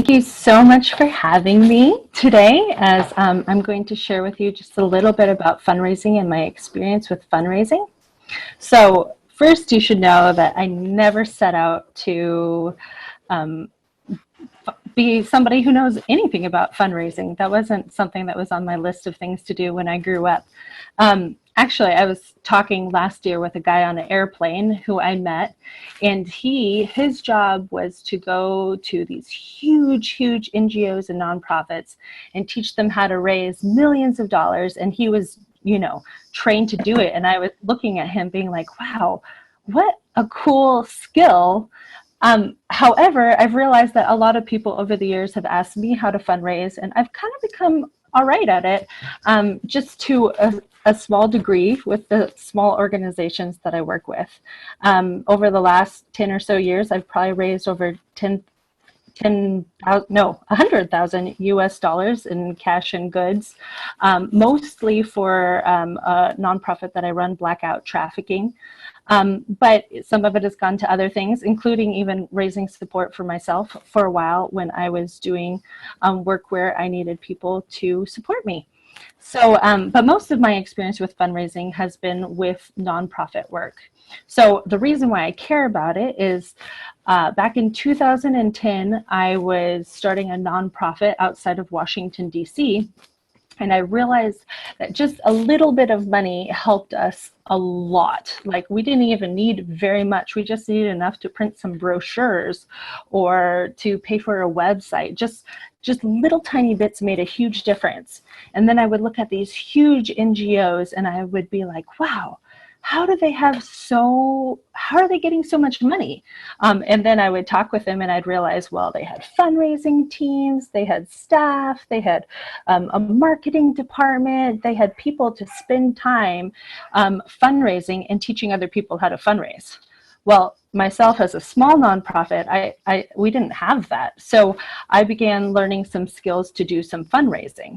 Thank you so much for having me today, as I'm going to share with you just a little bit about fundraising and my experience with fundraising. So first, you should know that I never set out to be somebody who knows anything about fundraising. That wasn't something that was on my list of things to do when I grew up. Actually, I was talking last year with a guy on an airplane who I met, and his job was to go to these huge NGOs and nonprofits and teach them how to raise millions of dollars. And he was, trained to do it. And I was looking at him being like, wow, what a cool skill. However, I've realized that a lot of people over the years have asked me how to fundraise, and I've kind of become all right at it, just to a small degree with the small organizations that I work with. Over the last 10 or so years, I've probably raised over 100,000 US dollars in cash and goods, mostly for a nonprofit that I run, Blackout Trafficking. But some of it has gone to other things, including even raising support for myself for a while when I was doing work where I needed people to support me. So, but most of my experience with fundraising has been with nonprofit work. So the reason why I care about it is back in 2010, I was starting a nonprofit outside of Washington, D.C., and I realized that just a little bit of money helped us a lot. Like, we didn't even need very much. We just needed enough to print some brochures or to pay for a website. Just little tiny bits made a huge difference. And then I would look at these huge NGOs and I would be like, wow, how are they getting so much money? And then I would talk with them and I'd realize, well, they had fundraising teams, they had staff, they had a marketing department, they had people to spend time fundraising and teaching other people how to fundraise. Well, myself as a small nonprofit, we didn't have that. So I began learning some skills to do some fundraising,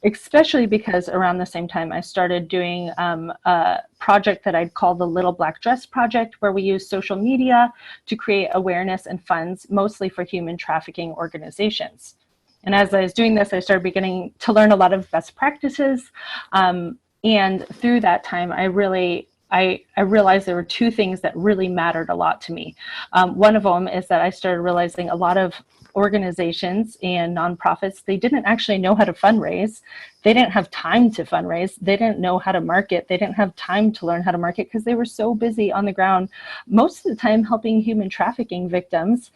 especially because around the same time I started doing a project that I'd call the Little Black Dress Project, where we use social media to create awareness and funds, mostly for human trafficking organizations. And as I was doing this, I started beginning to learn a lot of best practices. And through that time, I realized there were two things that really mattered a lot to me. One of them is that I started realizing a lot of organizations and nonprofits, they didn't actually know how to fundraise. They didn't have time to fundraise. They didn't know how to market. They didn't have time to learn how to market because they were so busy on the ground, most of the time helping human trafficking victims,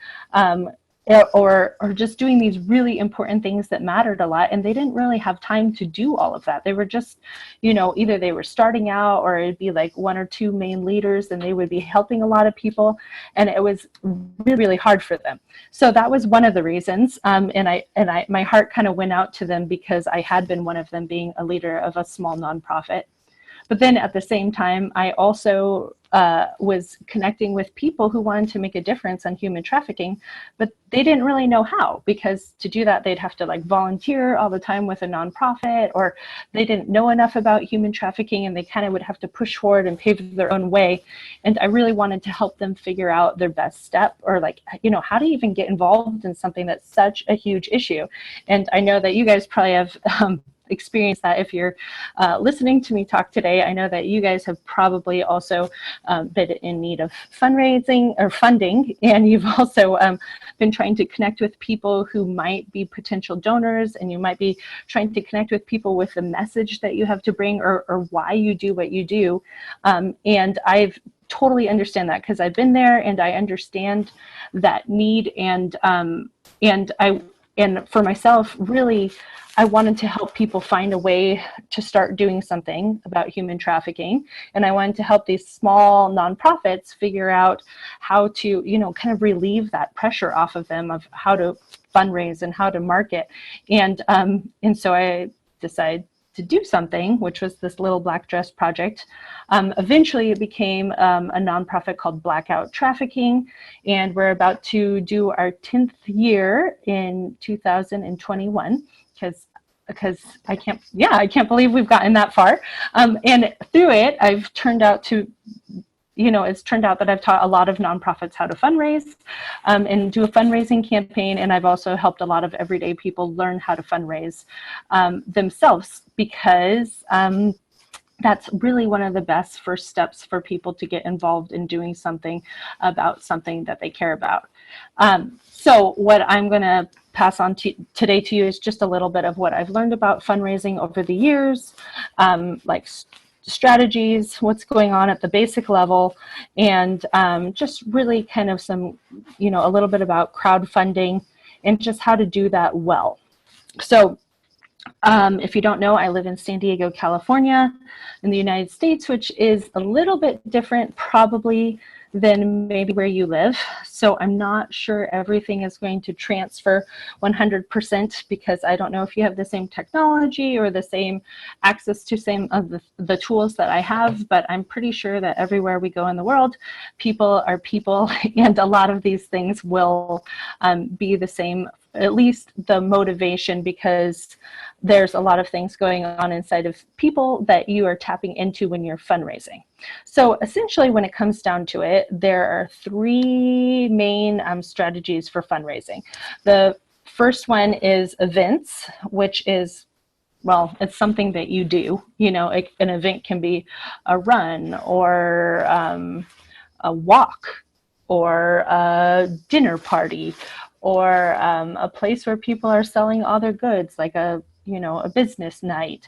or just doing these really important things that mattered a lot. And they didn't really have time to do all of that. They were just, either they were starting out, or it'd be like one or two main leaders and they would be helping a lot of people. And it was really, really hard for them. So that was one of the reasons. My heart kind of went out to them because I had been one of them, being a leader of a small nonprofit. But then at the same time, I also was connecting with people who wanted to make a difference on human trafficking, but they didn't really know how, because to do that, they'd have to volunteer all the time with a nonprofit, or they didn't know enough about human trafficking and they kind of would have to push forward and pave their own way. And I really wanted to help them figure out their best step, or how to even get involved in something that's such a huge issue. And I know that you guys probably have experience that. If you're listening to me talk today, I know that you guys have probably also been in need of fundraising or funding, and you've also been trying to connect with people who might be potential donors, and you might be trying to connect with people with the message that you have to bring, or why you do what you do. And I've totally understand that, because I've been there and I understand that need. And for myself, really, I wanted to help people find a way to start doing something about human trafficking. And I wanted to help these small nonprofits figure out how to, kind of relieve that pressure off of them of how to fundraise and how to market. And so I decided to do something, which was this Little Black Dress Project. Eventually it became a nonprofit called Blackout Trafficking, and we're about to do our 10th year in 2021, because I can't believe we've gotten that far. And through it, I've turned out to it's turned out that I've taught a lot of nonprofits how to fundraise and do a fundraising campaign. And I've also helped a lot of everyday people learn how to fundraise themselves, because that's really one of the best first steps for people to get involved in doing something about something that they care about. So what I'm going to pass on today to you is just a little bit of what I've learned about fundraising over the years, like strategies, what's going on at the basic level, and just really kind of some, a little bit about crowdfunding and just how to do that well. So if you don't know, I live in San Diego, California, in the United States, which is a little bit different probably than maybe where you live. So I'm not sure everything is going to transfer 100%, because I don't know if you have the same technology or the same access to same of the tools that I have, but I'm pretty sure that everywhere we go in the world, people are people, and a lot of these things will be the same, at least the motivation, because there's a lot of things going on inside of people that you are tapping into when you're fundraising. So essentially, when it comes down to it, there are three main strategies for fundraising. The first one is events, which is, well, it's something that you do. An event can be a run or a walk or a dinner party, or a place where people are selling all their goods, like a business night.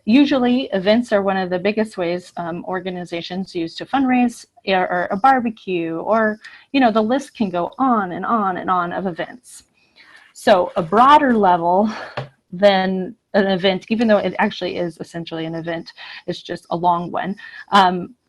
Usually events are one of the biggest ways organizations use to fundraise, or a barbecue, or, the list can go on and on and on of events. So a broader level than an event, even though it actually is essentially an event, it's just a long one,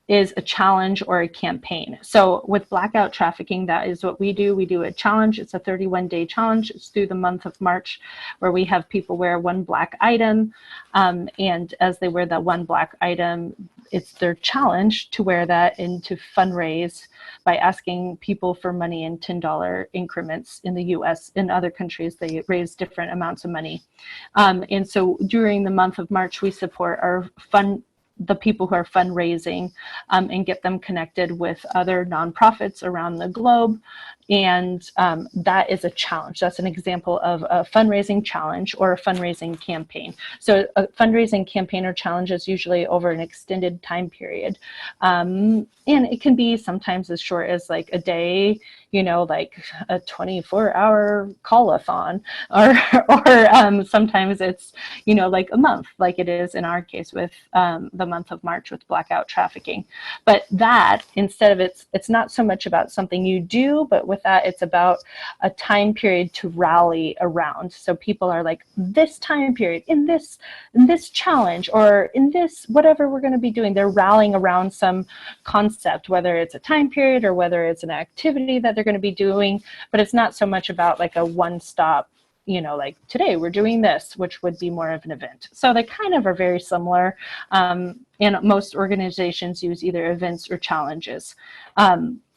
is a challenge or a campaign. So with Blackout Trafficking, that is what we do. We do a challenge. It's a 31-day challenge. It's through the month of March, where we have people wear one black item. And as they wear that one black item, it's their challenge to wear that and to fundraise by asking people for money in $10 increments. In the US. In other countries, they raise different amounts of money. And so during the month of March, we support the people who are fundraising and get them connected with other nonprofits around the globe. And that is a challenge. That's an example of a fundraising challenge or a fundraising campaign. So a fundraising campaign or challenge is usually over an extended time period. And it can be sometimes as short as like a day, like a 24-hour call-a-thon, or sometimes it's, like a month, like it is in our case with the month of March with Blackout Trafficking. But that, instead of it's not so much about something you do, but with that, it's about a time period to rally around. So people are like, this time period, in this challenge, or in this whatever we're going to be doing, they're rallying around some concept, whether it's a time period or whether it's an activity that they're going to be doing. But it's not so much about like a one-stop, like today we're doing this, which would be more of an event. So they kind of are very similar. And most organizations use either events or challenges.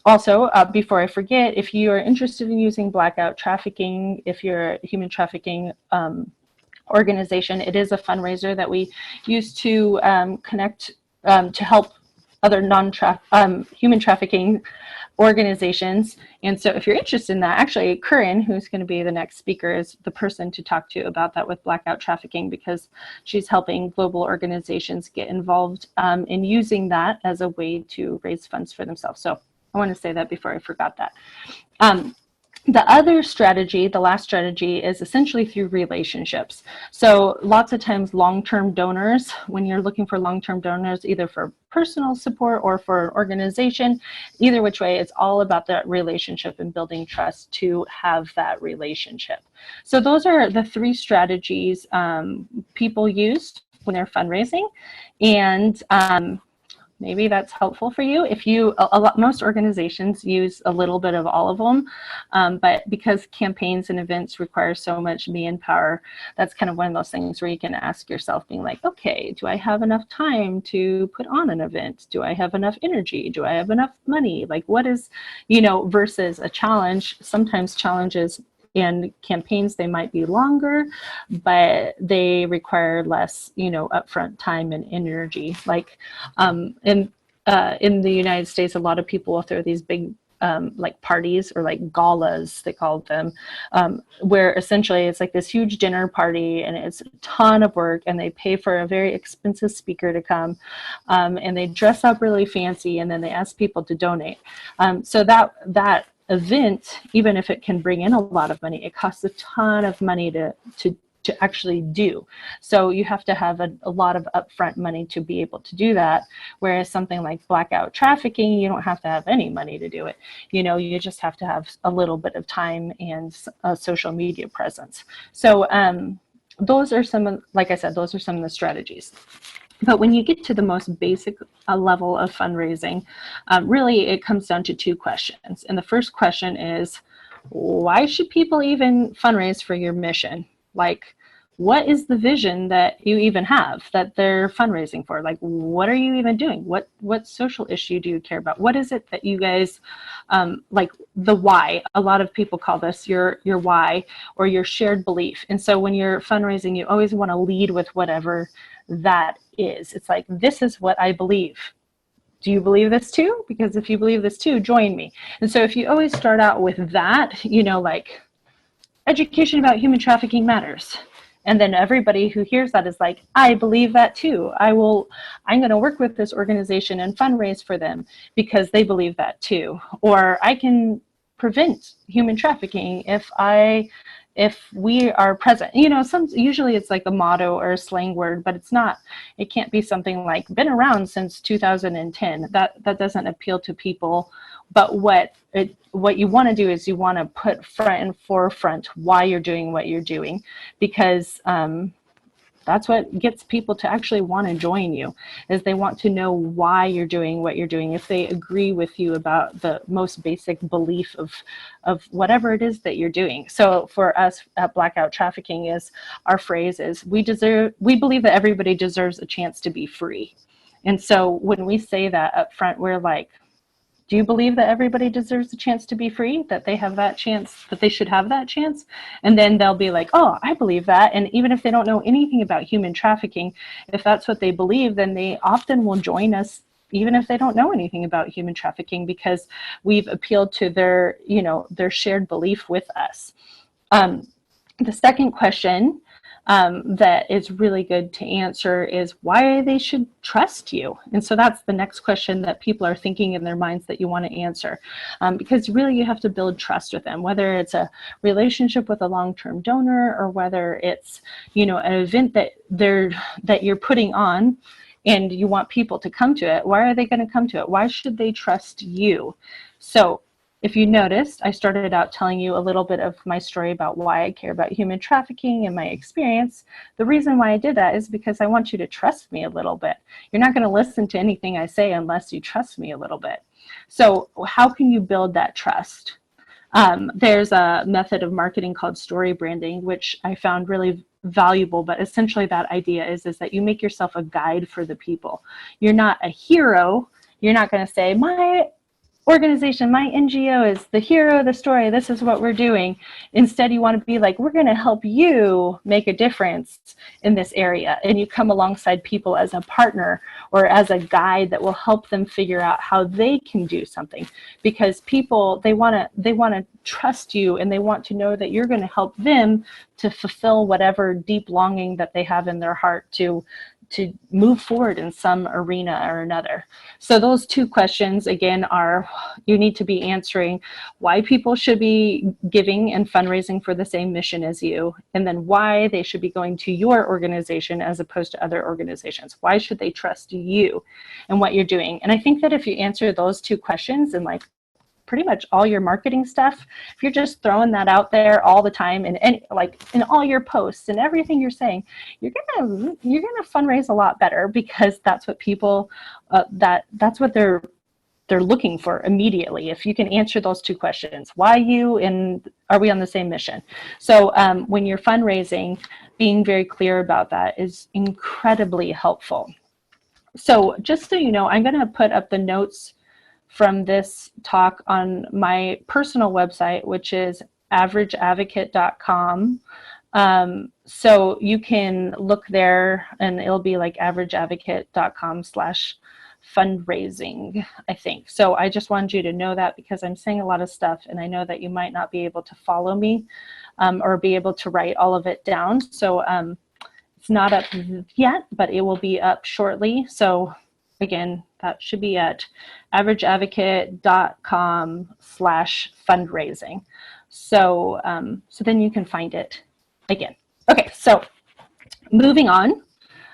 Also, before I forget, if you are interested in using Blackout Trafficking, if you're a human trafficking organization, it is a fundraiser that we use to connect, to help other human trafficking organizations. And so if you're interested in that, actually Curran, who's going to be the next speaker, is the person to talk to about that with Blackout Trafficking, because she's helping global organizations get involved in using that as a way to raise funds for themselves. So I want to say that before I forgot that. The other strategy, the last strategy, is essentially through relationships. So lots of times long-term donors, when you're looking for long-term donors, either for personal support or for an organization, either which way, it's all about that relationship and building trust to have that relationship. So those are the three strategies people use when they're fundraising. And maybe that's helpful for you. If you, most organizations use a little bit of all of them, but because campaigns and events require so much manpower, that's kind of one of those things where you can ask yourself, being like, okay, do I have enough time to put on an event? Do I have enough energy? Do I have enough money? Like, what is, versus a challenge. Sometimes challenges and campaigns, they might be longer, but they require less, upfront time and energy. Like, and in the United States, a lot of people will throw these big like parties or like galas, they call them, where essentially it's like this huge dinner party and it's a ton of work, and they pay for a very expensive speaker to come, and they dress up really fancy, and then they ask people to donate. So that event, even if it can bring in a lot of money, it costs a ton of money to actually do. So you have to have a lot of upfront money to be able to do that. Whereas something like blackout trafficking, you don't have to have any money to do it. You know, you just have to have a little bit of time and a social media presence. So those are some of, like I said, those are some of the strategies. But when you get to the most basic level of fundraising, really it comes down to two questions. And the first question is, why should people even fundraise for your mission? Like, what is the vision that you even have that they're fundraising for? Like, what are you even doing? What social issue do you care about? What is it that you guys, like the why? A lot of people call this your why or your shared belief. And so when you're fundraising, you always want to lead with whatever that is. It's like, this is what I believe. Do you believe this too? Because if you believe this too, join me. And so if you always start out with that, you know, like, education about human trafficking matters. And then everybody who hears that is like, I believe that too. I'm going to work with this organization and fundraise for them because they believe that too. Or I can prevent human trafficking if we are present. You know, usually it's like a motto or a slang word, but it can't be something like been around since 2010. That doesn't appeal to people. But what you want to do is you want to put front and forefront why you're doing what you're doing, because that's what gets people to actually want to join you, is they want to know why you're doing what you're doing. If they agree with you about the most basic belief of whatever it is that you're doing. So for us at Blackout Trafficking, our phrase is, we believe that everybody deserves a chance to be free. And so when we say that up front, we're like, do you believe that everybody deserves a chance to be free, that they have that chance, that they should have that chance? And then they'll be like, oh, I believe that. And even if they don't know anything about human trafficking, if that's what they believe, then they often will join us, even if they don't know anything about human trafficking, because we've appealed to their shared belief with us. The second question that is really good to answer is why they should trust you. And so that's the next question that people are thinking in their minds that you want to answer, because really you have to build trust with them, whether it's a relationship with a long-term donor or whether it's, you know, an event that you're putting on and you want people to come to it. Why are they going to come to it? Why should they trust you? So if you noticed, I started out telling you a little bit of my story about why I care about human trafficking and my experience. The reason why I did that is because I want you to trust me a little bit. You're not going to listen to anything I say unless you trust me a little bit. So how can you build that trust? There's a method of marketing called story branding, which I found really valuable, but essentially that idea is that you make yourself a guide for the people. You're not a hero. You're not going to say, my organization, my NGO is the hero of the story, this is what we're doing. Instead, you want to be like, we're going to help you make a difference in this area. And you come alongside people as a partner or as a guide that will help them figure out how they can do something. Because people, they want to trust you, and they want to know that you're going to help them to fulfill whatever deep longing that they have in their heart to move forward in some arena or another. So those two questions, again, are you need to be answering why people should be giving and fundraising for the same mission as you, and then why they should be going to your organization as opposed to other organizations. Why should they trust you and what you're doing? And I think that if you answer those two questions and like pretty much all your marketing stuff, if you're just throwing that out there all the time and like in all your posts and everything you're saying, you're gonna fundraise a lot better, because that's what people that's what they're looking for immediately. If you can answer those two questions, why you and are we on the same mission? So when you're fundraising, being very clear about that is incredibly helpful. So just so you know, I'm going to put up the notes from this talk on my personal website, which is averageadvocate.com. So you can look there and it'll be like averageadvocate.com/ Fundraising, I think. So I just wanted you to know that, because I'm saying a lot of stuff and I know that you might not be able to follow me or be able to write all of it down. So it's not up yet, but it will be up shortly. So again, that should be at averageadvocate.com/fundraising. So then you can find it again. Okay, so moving on.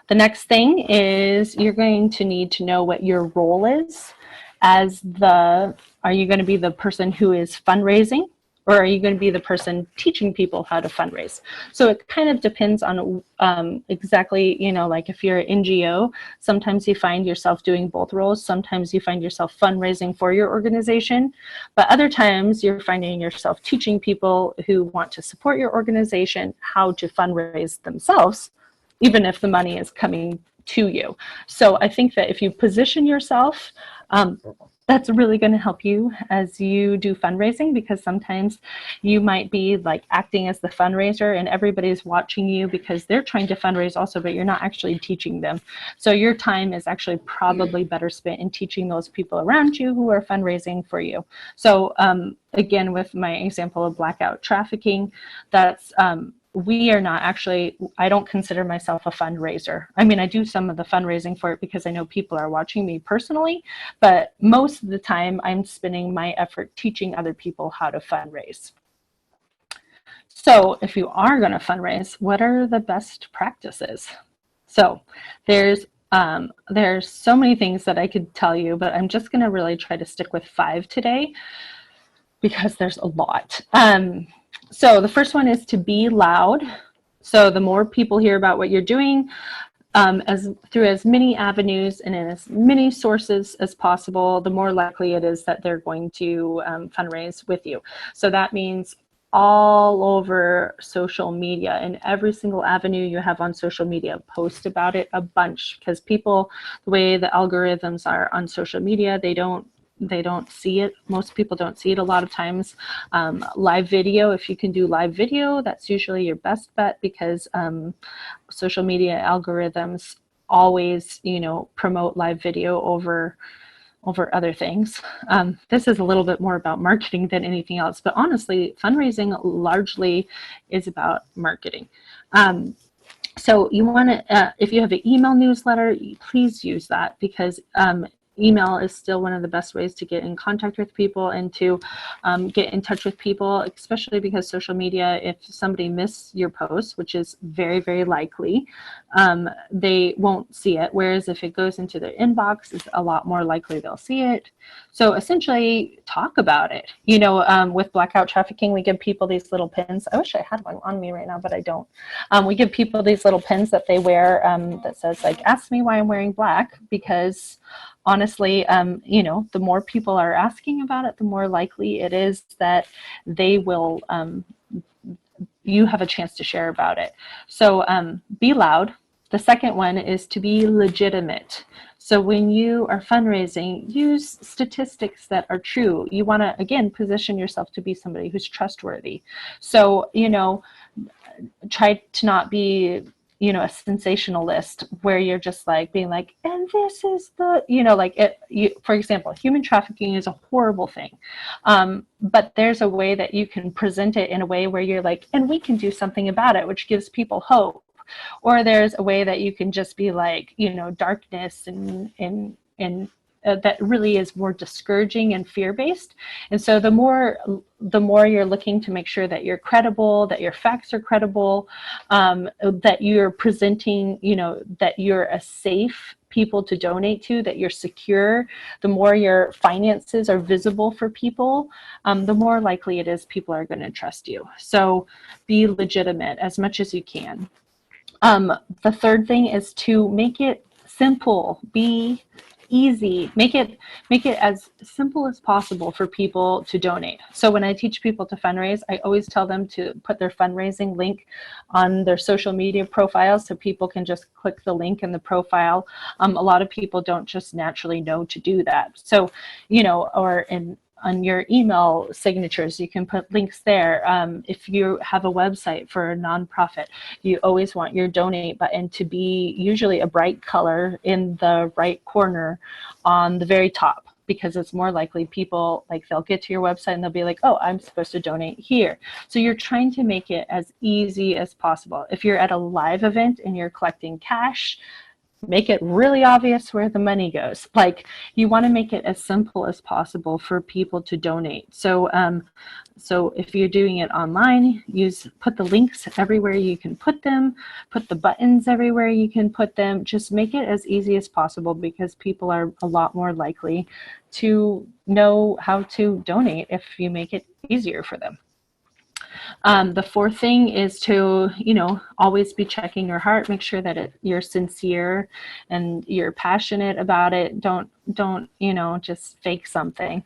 The next thing is you're going to need to know what your role is as are you going to be the person who is fundraising, or are you going to be the person teaching people how to fundraise? So it kind of depends on exactly, like if you're an NGO, sometimes you find yourself doing both roles. Sometimes you find yourself fundraising for your organization, but other times you're finding yourself teaching people who want to support your organization how to fundraise themselves, even if the money is coming to you. So I think that if you position yourself, that's really going to help you as you do fundraising, because sometimes you might be like acting as the fundraiser and everybody's watching you because they're trying to fundraise also, but you're not actually teaching them. So your time is actually probably better spent in teaching those people around you who are fundraising for you. So again, with my example of Blackout Trafficking, that's we are not actually, I don't consider myself a fundraiser. I mean, I do some of the fundraising for it because I know people are watching me personally, but most of the time I'm spending my effort teaching other people how to fundraise. So if you are going to fundraise, what are the best practices? So there's so many things that I could tell you, but I'm just going to really try to stick with 5 today because there's a lot. So the first one is to be loud. So the more people hear about what you're doing, through as many avenues and in as many sources as possible, the more likely it is that they're going to fundraise with you. So that means all over social media, and every single avenue you have on social media, post about it a bunch, because people, the way the algorithms are on social media, they don't see it. Most people don't see it a lot of times. Live video, if you can do live video, that's usually your best bet, because social media algorithms always, promote live video over other things. This is a little bit more about marketing than anything else, but honestly, fundraising largely is about marketing. So you want to, if you have an email newsletter, please use that, because email is still one of the best ways to get in contact with people and to get in touch with people, especially because social media, if somebody missed your post, which is very, very likely, they won't see it. Whereas if it goes into their inbox, it's a lot more likely they'll see it. So essentially talk about it. With Blackout Trafficking, we give people these little pins. I wish I had one on me right now, but I don't. We give people these little pins that they wear that says like, ask me why I'm wearing black, because honestly, the more people are asking about it, the more likely it is that they will, you have a chance to share about it. So be loud. The second one is to be legitimate. So when you are fundraising, use statistics that are true. You want to, again, position yourself to be somebody who's trustworthy. So, try to not be a sensationalist where you're just like being like, and this is the, for example, human trafficking is a horrible thing. But there's a way that you can present it in a way where you're like, and we can do something about it, which gives people hope. Or there's a way that you can just be like, darkness and that really is more discouraging and fear-based. And so the more you're looking to make sure that you're credible, that your facts are credible, that you're presenting, that you're a safe people to donate to, that you're secure, the more your finances are visible for people, the more likely it is people are going to trust you. So be legitimate as much as you can. The third thing is to make it simple. Be easy. Make it as simple as possible for people to donate. So when I teach people to fundraise, I always tell them to put their fundraising link on their social media profiles so people can just click the link in the profile. A lot of people don't just naturally know to do that. So, or in your email signatures. You can put links there. If you have a website for a nonprofit, you always want your donate button to be usually a bright color in the right corner on the very top, because it's more likely people, like, they'll get to your website and they'll be like, oh, I'm supposed to donate here. So you're trying to make it as easy as possible. If you're at a live event and you're collecting cash, make it really obvious where the money goes. Like, you want to make it as simple as possible for people to donate. So so if you're doing it online, put the links everywhere you can put them, put the buttons everywhere you can put them. Just make it as easy as possible, because people are a lot more likely to know how to donate if you make it easier for them. The fourth thing is to, always be checking your heart. Make sure that you're sincere and you're passionate about it. Don't, just fake something.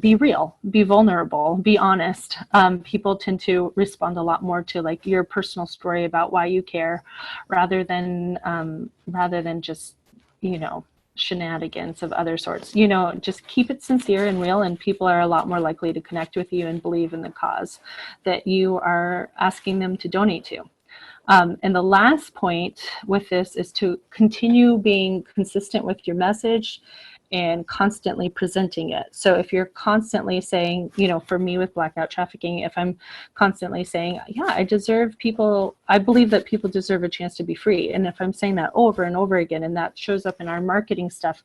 Be real, be vulnerable, be honest. People tend to respond a lot more to, like, your personal story about why you care, rather than just, shenanigans of other sorts. Just keep it sincere and real, and people are a lot more likely to connect with you and believe in the cause that you are asking them to donate to. And the last point with this is to continue being consistent with your message and constantly presenting it. So if you're constantly saying, for me with Blackout Trafficking, if I'm constantly saying, yeah, I believe that people deserve a chance to be free. And if I'm saying that over and over again, and that shows up in our marketing stuff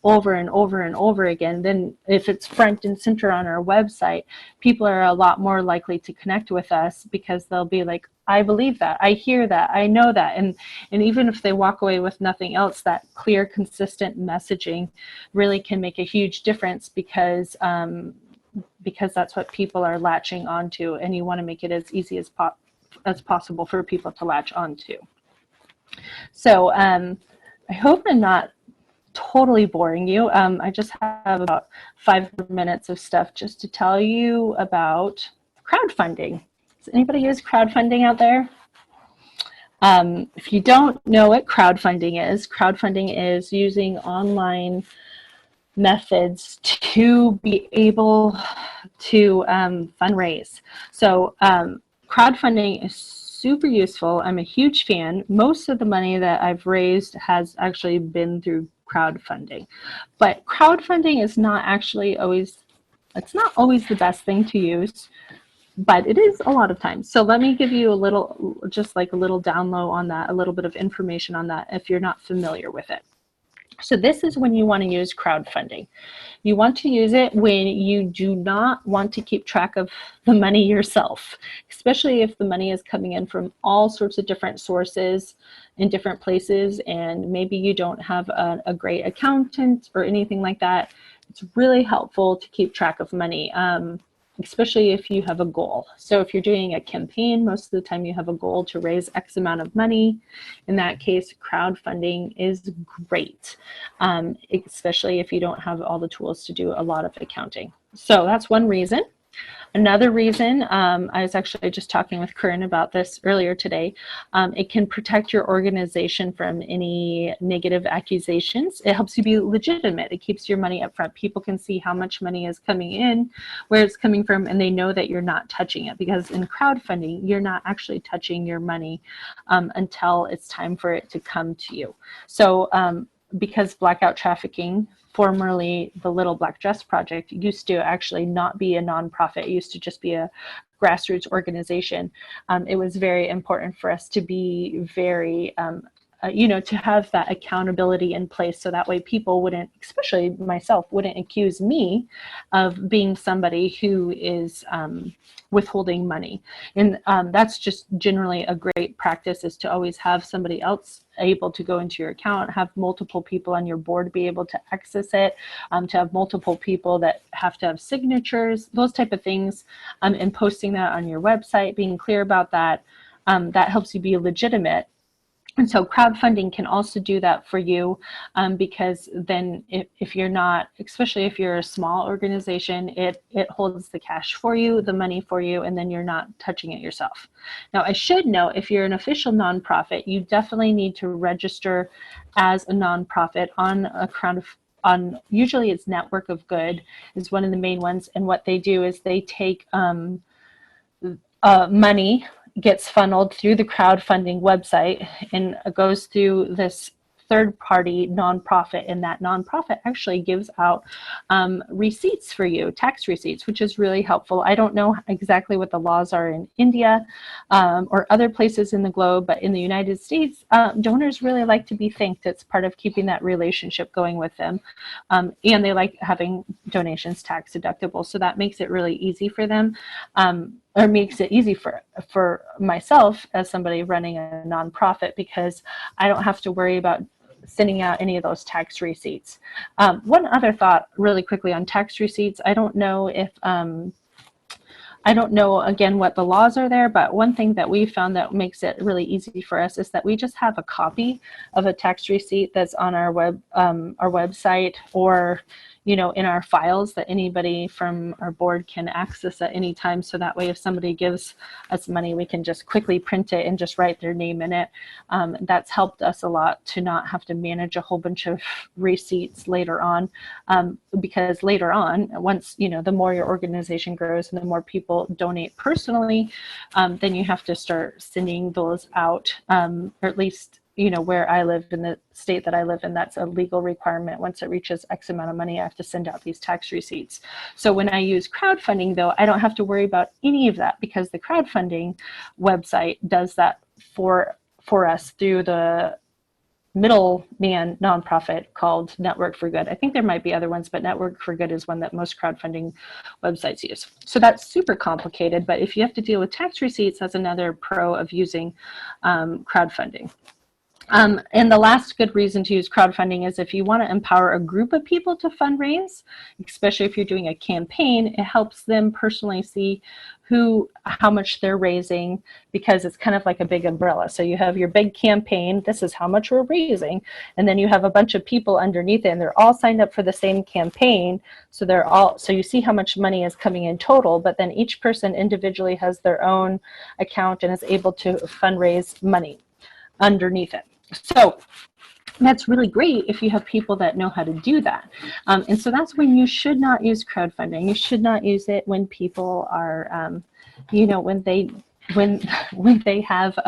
over and over and over again, then if it's front and center on our website, people are a lot more likely to connect with us, because they'll be like, I believe that, I hear that, I know that. And even if they walk away with nothing else, that clear, consistent messaging really can make a huge difference, because that's what people are latching onto, and you want to make it as easy as possible for people to latch onto. So I hope I'm not totally boring you. I just have about 5 minutes of stuff just to tell you about crowdfunding. Does anybody use crowdfunding out there? If you don't know what crowdfunding is using online methods to be able to fundraise. So crowdfunding is super useful. I'm a huge fan. Most of the money that I've raised has actually been through crowdfunding. But crowdfunding is not always the best thing to use, but it is a lot of times. So let me give you a little down low on that, a little bit of information on that if you're not familiar with it. So this is when you want to use crowdfunding. You want to use it when you do not want to keep track of the money yourself, especially if the money is coming in from all sorts of different sources in different places, and maybe you don't have a great accountant or anything like that. It's really helpful to keep track of money, especially if you have a goal. So if you're doing a campaign, most of the time you have a goal to raise X amount of money. In that case, crowdfunding is great, especially if you don't have all the tools to do a lot of accounting. So that's one reason. Another reason, I was actually just talking with Curran about this earlier today, it can protect your organization from any negative accusations. It helps you be legitimate. It keeps your money up front. People can see how much money is coming in, where it's coming from, and they know that you're not touching it, because in crowdfunding, you're not actually touching your money until it's time for it to come to you. So because Blackout Trafficking, formerly the Little Black Dress Project, used to actually not be a nonprofit. It used to just be a grassroots organization. It was very important for us to be very, to have that accountability in place, so that way people wouldn't, especially myself, wouldn't accuse me of being somebody who is withholding money. And that's just generally a great practice, is to always have somebody else able to go into your account, have multiple people on your board be able to access it, to have multiple people that have to have signatures, those type of things, and posting that on your website, being clear about that, that helps you be legitimate. And so crowdfunding can also do that for you, because then if you're not, especially if you're a small organization, it holds the cash for you, the money for you, and then you're not touching it yourself. Now, I should note, if you're an official nonprofit, you definitely need to register as a nonprofit on a usually it's Network of Good is one of the main ones. And what they do is they take money gets funneled through the crowdfunding website and goes through this third-party nonprofit, and that nonprofit actually gives out receipts for you, tax receipts, which is really helpful. I don't know exactly what the laws are in India or other places in the globe, but in the United States, donors really like to be thanked. It's part of keeping that relationship going with them, and they like having donations tax deductible, so that makes it really easy for them. Or makes it easy for myself as somebody running a nonprofit, because I don't have to worry about sending out any of those tax receipts. One other thought really quickly on tax receipts. I don't know again what the laws are there, but one thing that we found that makes it really easy for us is that we just have a copy of a tax receipt that's on our website, or in our files that anybody from our board can access at any time. So that way, if somebody gives us money, we can just quickly print it and just write their name in it. That's helped us a lot to not have to manage a whole bunch of receipts later on, because later on, once, the more your organization grows and the more people donate personally, then you have to start sending those out, or at least where I live, in the state that I live in, that's a legal requirement. Once it reaches X amount of money, I have to send out these tax receipts. So when I use crowdfunding, though, I don't have to worry about any of that, because the crowdfunding website does that for us through the middleman nonprofit called Network for Good. I think there might be other ones, but Network for Good is one that most crowdfunding websites use. So that's super complicated, but if you have to deal with tax receipts, that's another pro of using crowdfunding. And the last good reason to use crowdfunding is if you want to empower a group of people to fundraise, especially if you're doing a campaign, it helps them personally see how much they're raising, because it's kind of like a big umbrella. So you have your big campaign, this is how much we're raising, and then you have a bunch of people underneath it, and they're all signed up for the same campaign. So so you see how much money is coming in total, but then each person individually has their own account and is able to fundraise money underneath it. So that's really great if you have people that know how to do that. And so that's when you should not use crowdfunding. You should not use it when people are, when they have,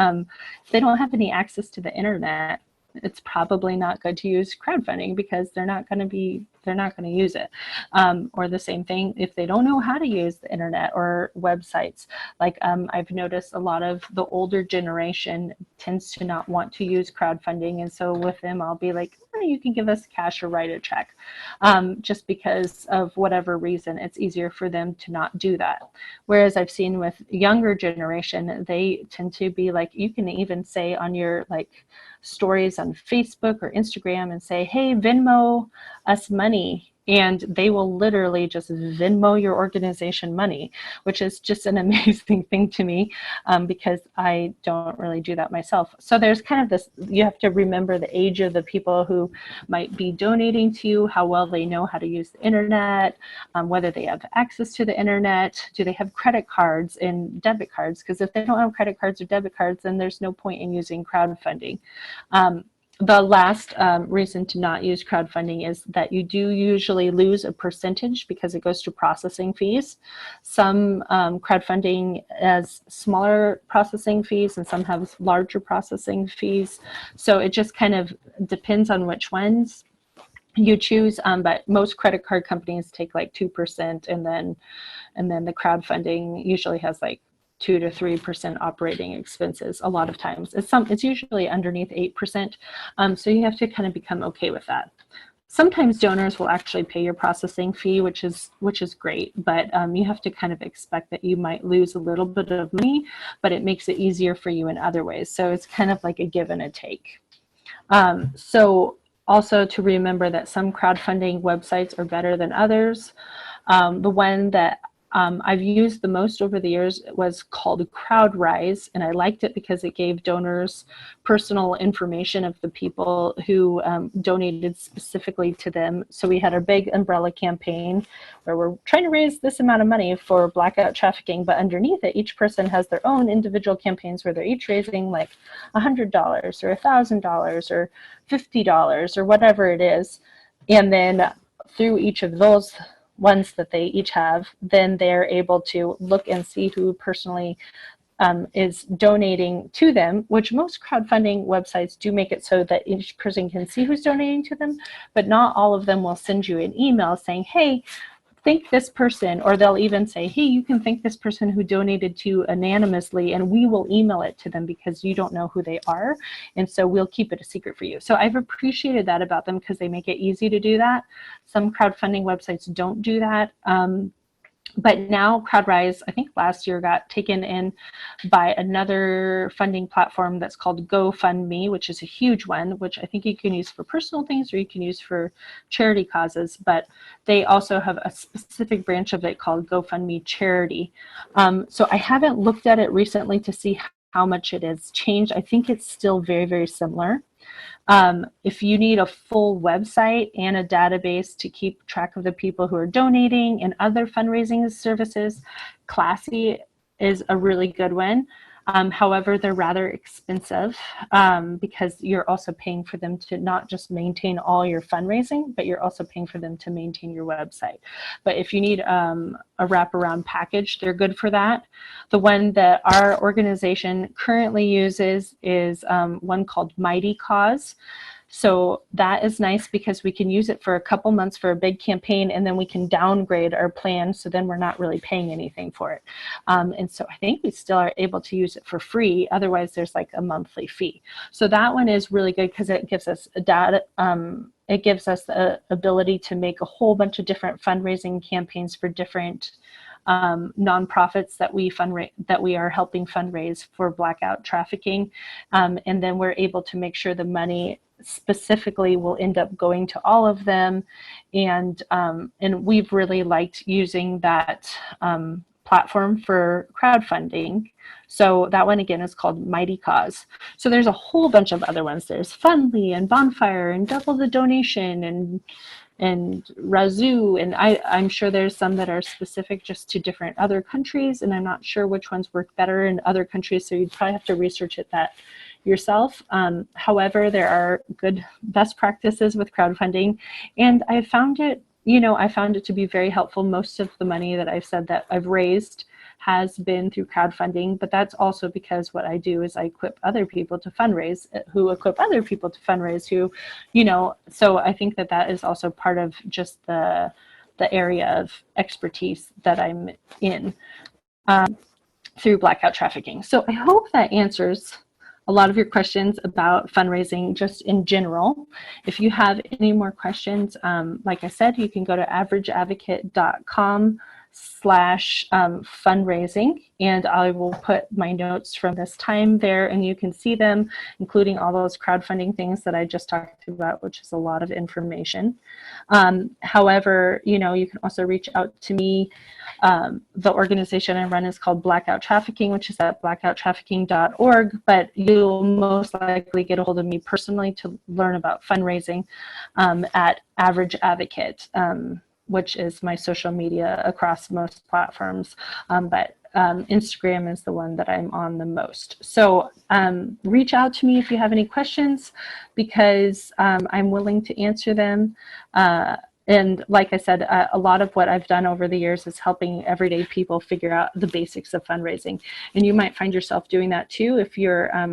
they don't have any access to the internet. It's probably not good to use crowdfunding, because they're not going to use it. Or the same thing if they don't know how to use the internet or websites. Like I've noticed a lot of the older generation tends to not want to use crowdfunding, and so with them I'll be like, oh, you can give us cash or write a check, just because of whatever reason it's easier for them to not do that. Whereas I've seen with younger generation, they tend to be like, you can even say on your stories on Facebook or Instagram and say, hey, Venmo us money, and they will literally just Venmo your organization money, which is just an amazing thing to me, because I don't really do that myself. So there's kind of this, you have to remember the age of the people who might be donating to you, how well they know how to use the internet, whether they have access to the internet, do they have credit cards and debit cards, because if they don't have credit cards or debit cards, then there's no point in using crowdfunding. The last reason to not use crowdfunding is that you do usually lose a percentage because it goes to processing fees. Some crowdfunding has smaller processing fees and some have larger processing fees. So it just kind of depends on which ones you choose, but most credit card companies take 2%, and then the crowdfunding usually has 2 to 3% operating expenses. A lot of times it's usually underneath 8%, so you have to kind of become okay with that. Sometimes donors will actually pay your processing fee, which is great, but you have to kind of expect that you might lose a little bit of money, but it makes it easier for you in other ways. So it's kind of like a give and a take. So also to remember that some crowdfunding websites are better than others. The one that I've used the most over the years was called CrowdRise, and I liked it because it gave donors personal information of the people who donated specifically to them. So we had a big umbrella campaign where we're trying to raise this amount of money for Blackout Trafficking, but underneath it, each person has their own individual campaigns where they're each raising $100 or $1,000 or $50 or whatever it is. And then through each of those ones that they each have, then they're able to look and see who personally is donating to them, which most crowdfunding websites do make it so that each person can see who's donating to them, but not all of them will send you an email saying, hey, thank this person, or they'll even say, hey, you can thank this person who donated to you anonymously, and we will email it to them because you don't know who they are, and so we'll keep it a secret for you. So I've appreciated that about them because they make it easy to do that. Some crowdfunding websites don't do that. But now CrowdRise, I think last year, got taken in by another funding platform that's called GoFundMe, which is a huge one, which I think you can use for personal things or you can use for charity causes. But they also have a specific branch of it called GoFundMe Charity. So I haven't looked at it recently to see how much it has changed. I think it's still very, very similar. If you need a full website and a database to keep track of the people who are donating and other fundraising services, Classy is a really good one. However, they're rather expensive because you're also paying for them to not just maintain all your fundraising, but you're also paying for them to maintain your website. But if you need a wraparound package, they're good for that. The one that our organization currently uses is one called Mighty Cause. So that is nice because we can use it for a couple months for a big campaign, and then we can downgrade our plan, so then we're not really paying anything for it. And so I think we still are able to use it for free. Otherwise, there's like a monthly fee. So that one is really good because it gives us data. It gives us the ability to make a whole bunch of different fundraising campaigns for different nonprofits that we are helping fundraise for Blackout Trafficking, and then we're able to make sure the money specifically will end up going to all of them, and we've really liked using that platform for crowdfunding. So that one again is called Mighty Cause. So there's a whole bunch of other ones. There's Fundly and Bonfire and Double the Donation and Razoo, and I'm sure there's some that are specific just to different other countries, and I'm not sure which ones work better in other countries, so you'd probably have to research it that yourself. However, there are good best practices with crowdfunding, and I found it to be very helpful. Most of the money that I've said that I've raised has been through crowdfunding, but that's also because what I do is I equip other people to fundraise, who equip other people to fundraise, so I think that that is also part of just the area of expertise that I'm in through Blackout Trafficking. So I hope that answers a lot of your questions about fundraising just in general. If you have any more questions, like I said, you can go to averageadvocate.com/fundraising, and I will put my notes from this time there, and you can see them, including all those crowdfunding things that I just talked about, which is a lot of information. However, you can also reach out to me. The organization I run is called Blackout Trafficking, which is at blackouttrafficking.org, but you'll most likely get a hold of me personally to learn about fundraising at Average Advocate, which is my social media across most platforms, but Instagram is the one that I'm on the most. So reach out to me if you have any questions, because I'm willing to answer them. And like I said, a lot of what I've done over the years is helping everyday people figure out the basics of fundraising. And you might find yourself doing that too. If you're a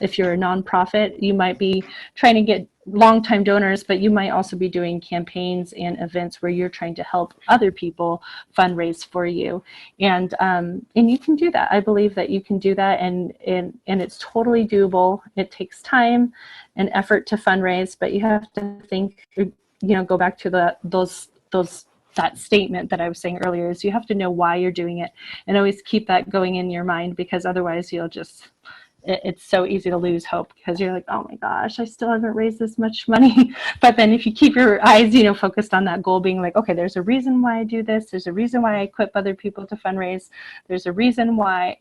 nonprofit, you might be trying to get longtime donors, but you might also be doing campaigns and events where you're trying to help other people fundraise for you. And you can do that. I believe that you can do that, and it's totally doable. It takes time and effort to fundraise, but you have to think, go back to that statement that I was saying earlier, is you have to know why you're doing it, and always keep that going in your mind, because otherwise it's so easy to lose hope, because you're like, oh my gosh, I still haven't raised this much money. But then if you keep your eyes, focused on that goal, being like, okay, there's a reason why I do this. There's a reason why I equip other people to fundraise. There's a reason why,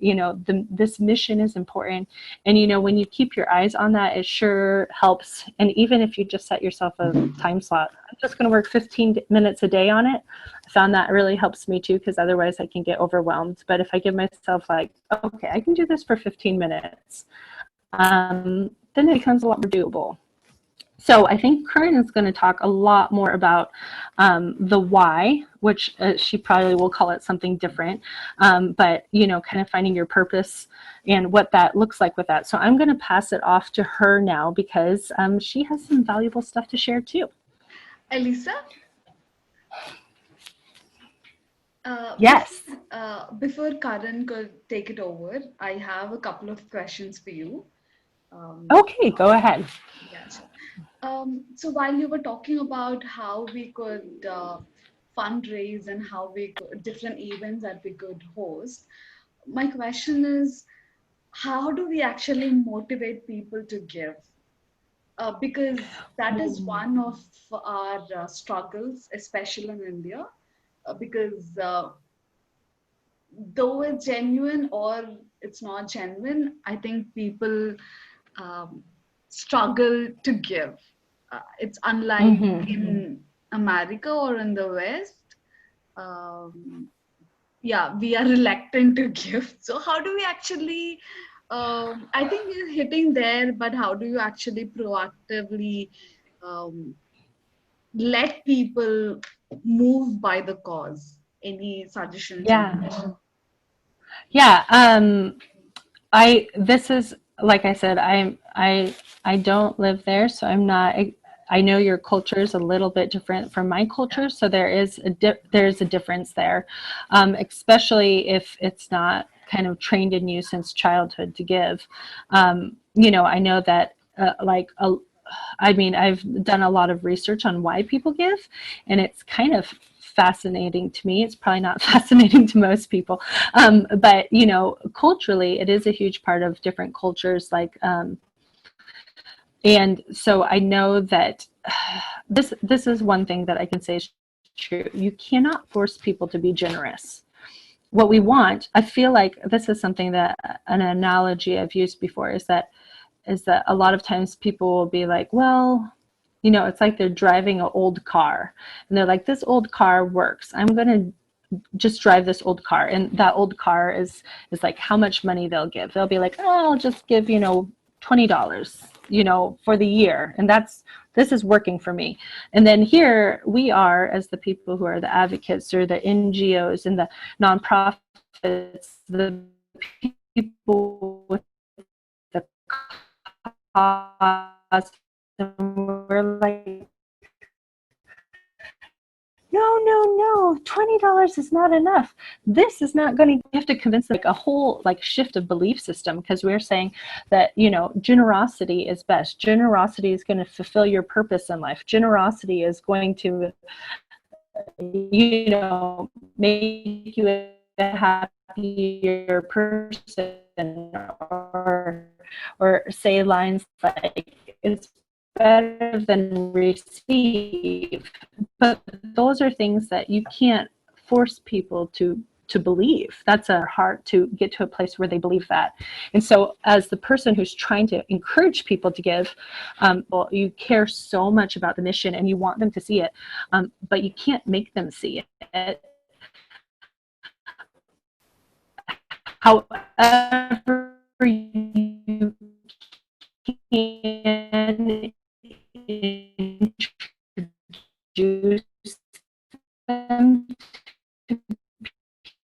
this mission is important. And, when you keep your eyes on that, it sure helps. And even if you just set yourself a time slot, I'm just going to work 15 minutes a day on it. I found that really helps me too, because otherwise I can get overwhelmed. But if I give myself like, okay, I can do this for 15 minutes, then it becomes a lot more doable. So I think Curran is going to talk a lot more about the why, which she probably will call it something different, but, you know, kind of finding your purpose and what that looks like with that. So I'm going to pass it off to her now because she has some valuable stuff to share too. Elisa? Yes. Before Karan could take it over, I have a couple of questions for you. Okay, go ahead. Yeah, sure. So while you were talking about how we could fundraise and how we could, different events that we could host, my question is, how do we actually motivate people to give? Because that is one of our struggles, especially in India, because though it's genuine or it's not genuine, I think people um, struggle to give. It's unlike in America or in the West. Um, yeah, we are reluctant to give. So, how do we actually? I think we're hitting there, but how do you actually proactively um, let people move by the cause? Any suggestions on Yeah. that? Yeah. This is, like I said, I don't live there, so I'm not, I know your culture is a little bit different from my culture, so there's a difference there, especially if it's not kind of trained in you since childhood to give. You know, I know that I mean, I've done a lot of research on why people give, and it's kind of fascinating to me. It's probably not fascinating to most people, but you know, culturally, it is a huge part of different cultures. And so I know that this is one thing that I can say is true. You cannot force people to be generous. What we want, I feel like this is something that an analogy I've used before is that a lot of times people will be like, well, you know, it's like they're driving an old car and they're like, this old car works. I'm going to just drive this old car. And that old car is like how much money they'll give. They'll be like, oh, I'll just give, you know, $20, you know, for the year. And this is working for me. And then here we are as the people who are the advocates or the NGOs and the nonprofits, the people with the cause, and we're like, no, $20 is not enough. This is not going to, you have to convince like a whole like shift of belief system, because we're saying that, you know, generosity is best. Generosity is going to fulfill your purpose in life. Generosity is going to, you know, make you a happier person, or say lines like, it's better than receive. But those are things that you can't force people to believe. That's a heart to get to a place where they believe that. And so as the person who's trying to encourage people to give, well, you care so much about the mission and you want them to see it, but you can't make them see it. However, you can introduce them to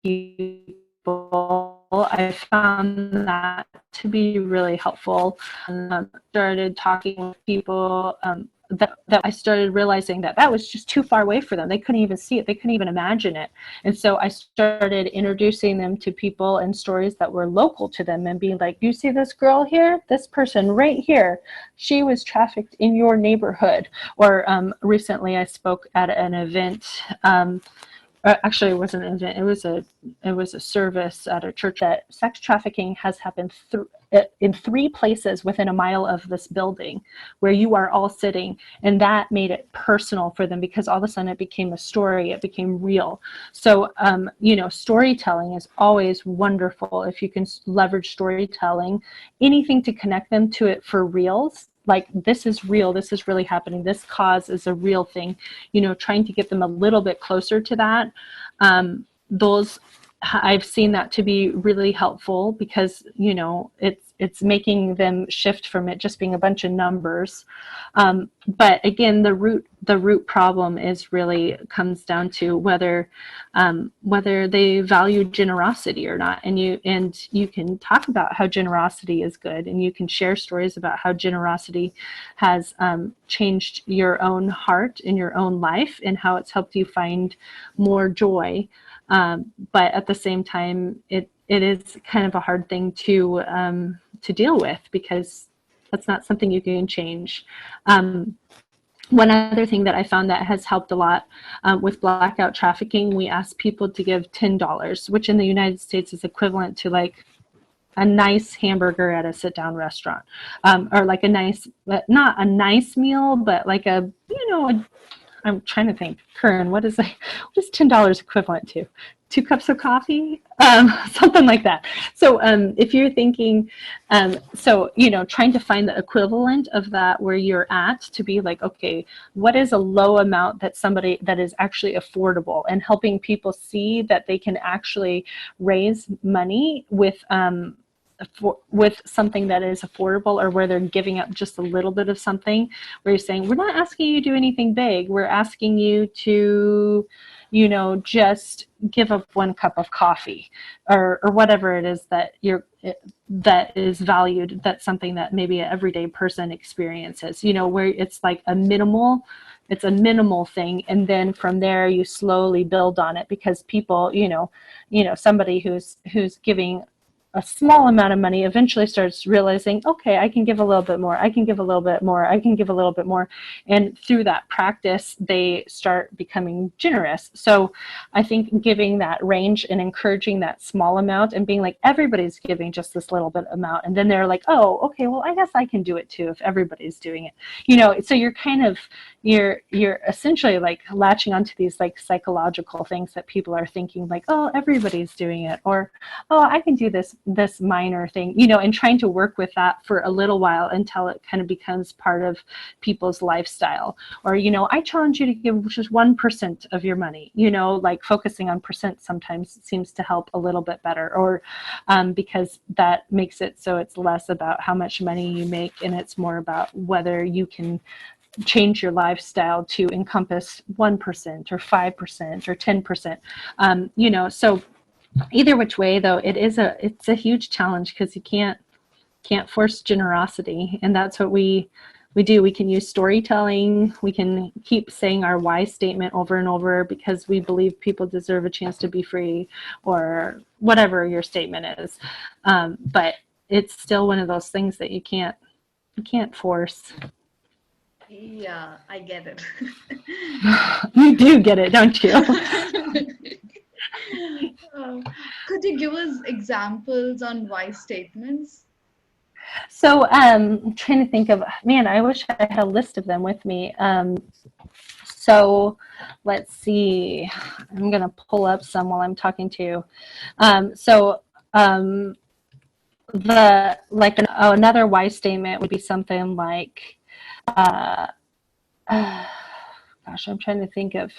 people. I found that to be really helpful. Started talking with people that I started realizing that was just too far away for them. They couldn't even see it. They couldn't even imagine it. And so I started introducing them to people and stories that were local to them and being like, you see this girl here? This person right here, she was trafficked in your neighborhood. Or recently I spoke at an event. Actually, it wasn't an event. It was a service at a church. That sex trafficking has happened in 3 places within a mile of this building, where you are all sitting, and that made it personal for them, because all of a sudden it became a story. It became real. So, you know, storytelling is always wonderful if you can leverage storytelling, anything to connect them to it for reals. Like, this is real, this is really happening, this cause is a real thing, you know, trying to get them a little bit closer to that. Those, I've seen that to be really helpful, because, you know, it's making them shift from it just being a bunch of numbers. But again, the root problem is really comes down to whether they value generosity or not. And you can talk about how generosity is good, and you can share stories about how generosity has changed your own heart in your own life and how it's helped you find more joy. But at the same time, it is kind of a hard thing to deal with, because that's not something you can change. One other thing that I found that has helped a lot with Blackout Trafficking, we asked people to give $10, which in the United States is equivalent to like a nice hamburger at a sit-down restaurant, or like a nice, not a nice meal, but like a, I'm trying to think, Curran, what is $10 equivalent to? 2 cups of coffee, something like that. So if you're thinking, trying to find the equivalent of that where you're at, to be like, okay, what is a low amount that is actually affordable, and helping people see that they can actually raise money with something that is affordable, or where they're giving up just a little bit of something, where you're saying, we're not asking you to do anything big. We're asking you to, just give up 1 cup of coffee, or whatever it is that that is valued. That's something that maybe an everyday person experiences, where it's like it's a minimal thing. And then from there you slowly build on it, because people, somebody who's giving a small amount of money eventually starts realizing, okay, I can give a little bit more, I can give a little bit more, I can give a little bit more. And through that practice, they start becoming generous. So I think giving that range and encouraging that small amount, and being like, everybody's giving just this little bit amount. And then they're like, oh, okay, well, I guess I can do it too if everybody's doing it. So you're kind of, you're essentially like latching onto these like psychological things that people are thinking, like, oh, everybody's doing it, or, oh, I can do this minor thing, and trying to work with that for a little while until it kind of becomes part of people's lifestyle. Or, I challenge you to give just 1% of your money, like focusing on percent sometimes seems to help a little bit better, or because that makes it so it's less about how much money you make, and it's more about whether you can change your lifestyle to encompass 1% or 5% or 10%. So either which way, though, it's a huge challenge, because you can't force generosity. And that's what we do. We can use storytelling. We can keep saying our why statement over and over, because we believe people deserve a chance to be free, or whatever your statement is. But it's still one of those things that you can't force. Yeah, I get it. You do get it, don't you? Could you give us examples on why statements? So I'm trying to think of, man, I wish I had a list of them with me. So let's see. I'm going to pull up some while I'm talking to you. Another why statement would be something like, gosh, I'm trying to think of.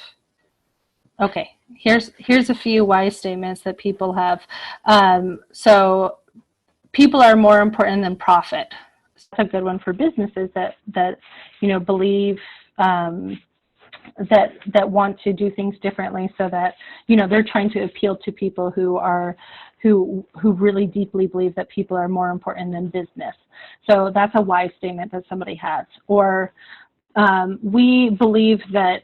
Okay, here's a few why statements that people have. So people are more important than profit. That's a good one for businesses that believe that want to do things differently, so that they're trying to appeal to people who really deeply believe that people are more important than business. So that's a why statement that somebody has. Or we believe that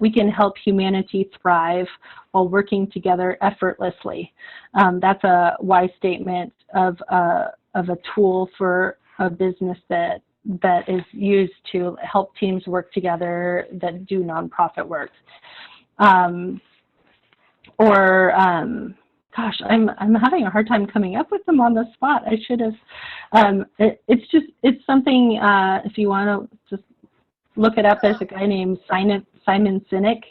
we can help humanity thrive while working together effortlessly. That's a why statement of a tool for a business that is used to help teams work together that do nonprofit work. Gosh, I'm having a hard time coming up with them on the spot. I should have. It's something. If you want to just look it up, there's a guy named Simon Sinek,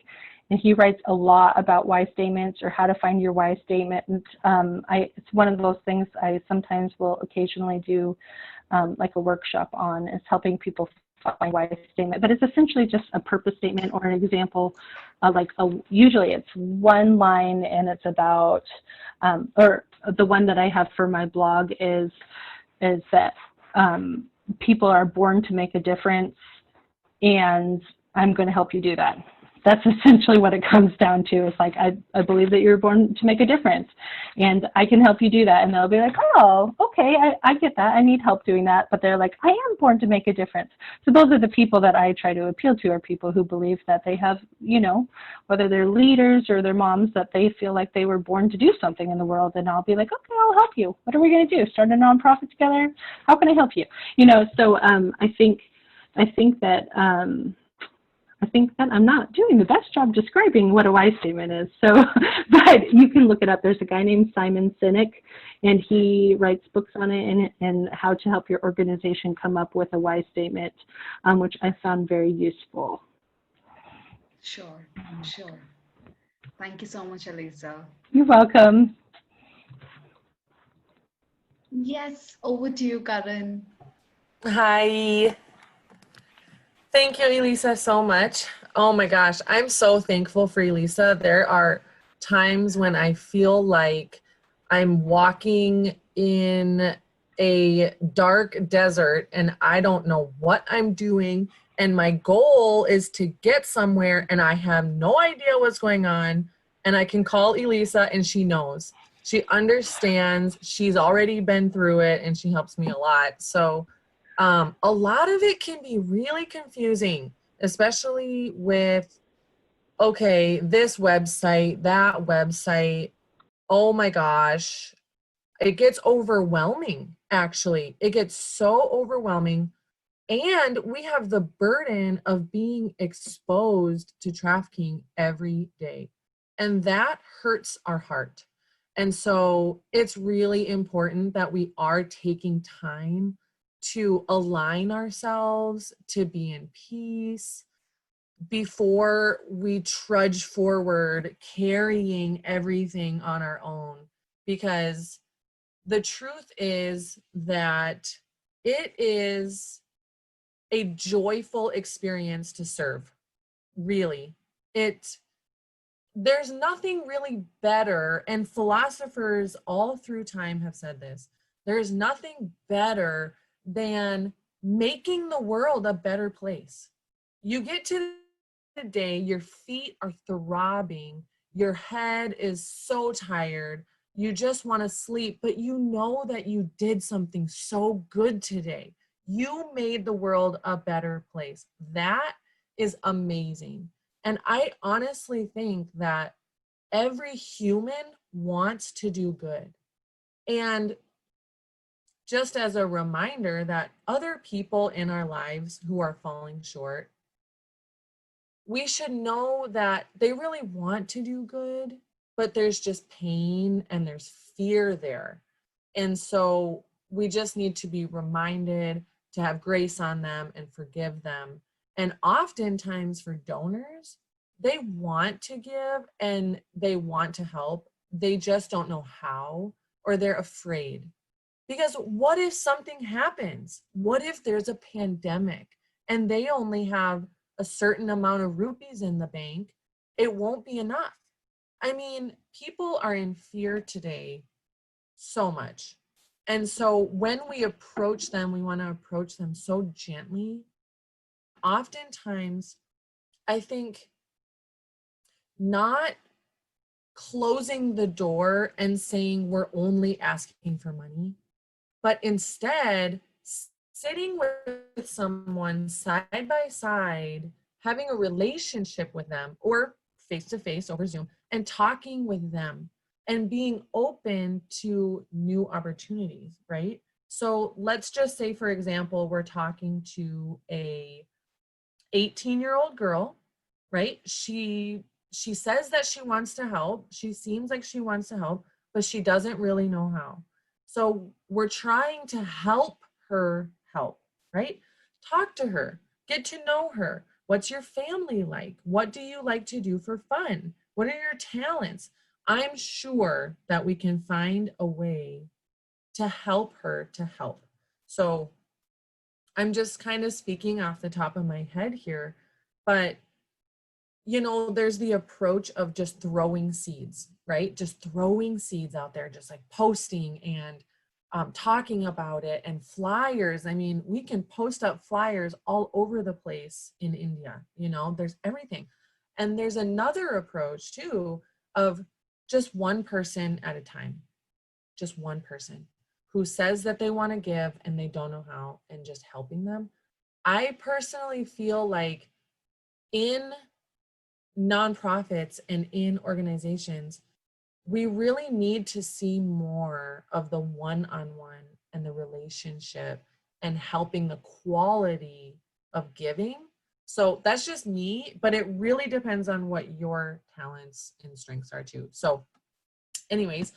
and he writes a lot about why statements, or how to find your why statement. And it's one of those things I sometimes will occasionally do, like a workshop on, is helping people my why statement, but it's essentially just a purpose statement or an example. Usually it's one line, and it's about, or the one that I have for my blog is that people are born to make a difference, and I'm going to help you do that. That's essentially what it comes down to. It's like, I believe that you're born to make a difference, and I can help you do that. And they'll be like, oh, okay, I get that. I need help doing that. But they're like, I am born to make a difference. So those are the people that I try to appeal to, are people who believe that they have, whether they're leaders or their moms, that they feel like they were born to do something in the world. And I'll be like, okay, I'll help you. What are we going to do? Start a nonprofit together? How can I help you? So I think that I'm not doing the best job describing what a why statement is. So, but you can look it up. There's a guy named Simon Sinek, and he writes books on it and how to help your organization come up with a why statement, which I found very useful. Sure. Thank you so much, Elisa. You're welcome. Yes, over to you, Curran. Hi. Thank you, Elisa, so much. Oh my gosh, I'm so thankful for Elisa. There are times when I feel like I'm walking in a dark desert and I don't know what I'm doing, and my goal is to get somewhere and I have no idea what's going on, and I can call Elisa and she knows. She understands. She's already been through it and she helps me a lot. So a lot of it can be really confusing, especially with, okay, this website, that website. Oh my gosh, it gets overwhelming, actually. It gets so overwhelming. And we have the burden of being exposed to trafficking every day. And that hurts our heart. And so it's really important that we are taking time to align ourselves, to be in peace, before we trudge forward carrying everything on our own. Because the truth is that it is a joyful experience to serve. Really. There's nothing really better, and philosophers all through time have said this. There's nothing better than making the world a better place. You get to the day, your feet are throbbing, your head is so tired, you just want to sleep, but you know that you did something so good today. You made the world a better place. That is amazing. And I honestly think that every human wants to do good. And just as a reminder that other people in our lives who are falling short, we should know that they really want to do good, but there's just pain and there's fear there. And so we just need to be reminded to have grace on them and forgive them. And oftentimes for donors, they want to give and they want to help. They just don't know how, or they're afraid. Because what if something happens? What if there's a pandemic and they only have a certain amount of rupees in the bank? It won't be enough. I mean, people are in fear today so much. And so when we approach them, we want to approach them so gently. Oftentimes, I think not closing the door and saying we're only asking for money, but instead sitting with someone side by side, having a relationship with them, or face to face over Zoom, and talking with them and being open to new opportunities, right? So let's just say, for example, we're talking to a 18-year-old girl, right? She says that she wants to help. She seems like she wants to help, but she doesn't really know how. So we're trying to help her help, right? Talk to her, get to know her. What's your family like? What do you like to do for fun? What are your talents? I'm sure that we can find a way to help her to help. So I'm just kind of speaking off the top of my head here, but you know, there's the approach of just throwing seeds, right? Just throwing seeds out there, just like posting and talking about it, and flyers. I mean, we can post up flyers all over the place in India, you know, there's everything. And there's another approach too of just one person at a time, just one person who says that they want to give and they don't know how, and just helping them. I personally feel like in nonprofits and in organizations, we really need to see more of the one-on-one and the relationship and helping the quality of giving. So that's just me, but it really depends on what your talents and strengths are too. So anyways,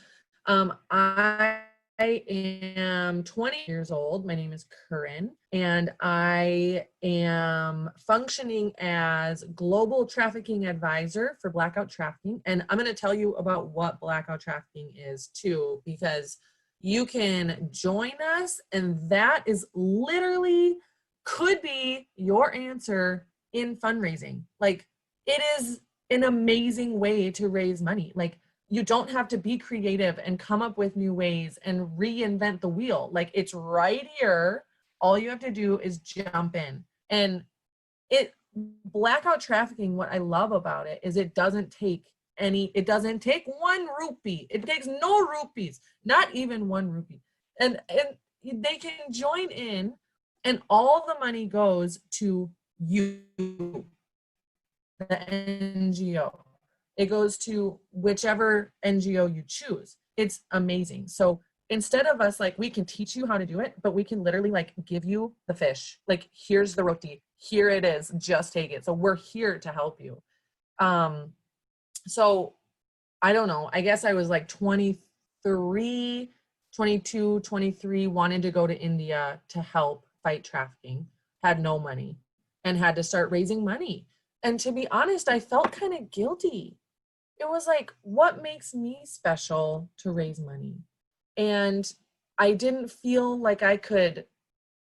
I am 20 years old. My name is Curran, and I am functioning as global trafficking advisor for Blackout Trafficking. And I'm going to tell you about what Blackout Trafficking is too, because you can join us, and that is literally could be your answer in fundraising. Like, it is an amazing way to raise money. Like, you don't have to be creative and come up with new ways and reinvent the wheel. Like, it's right here. All you have to do is jump in. And Blackout Trafficking, what I love about it is it doesn't take one rupee. It takes no rupees, not even one rupee. And they can join in, and all the money goes to you, the NGO. It goes to whichever NGO you choose. It's amazing. So instead of us, like, we can teach you how to do it, but we can literally like give you the fish. Like, here's the roti, here it is, just take it. So we're here to help you. So I don't know, I guess I was like 23, 22, 23, wanted to go to India to help fight trafficking, had no money, and had to start raising money. And to be honest, I felt kind of guilty. It was like, what makes me special to raise money? And I didn't feel like I could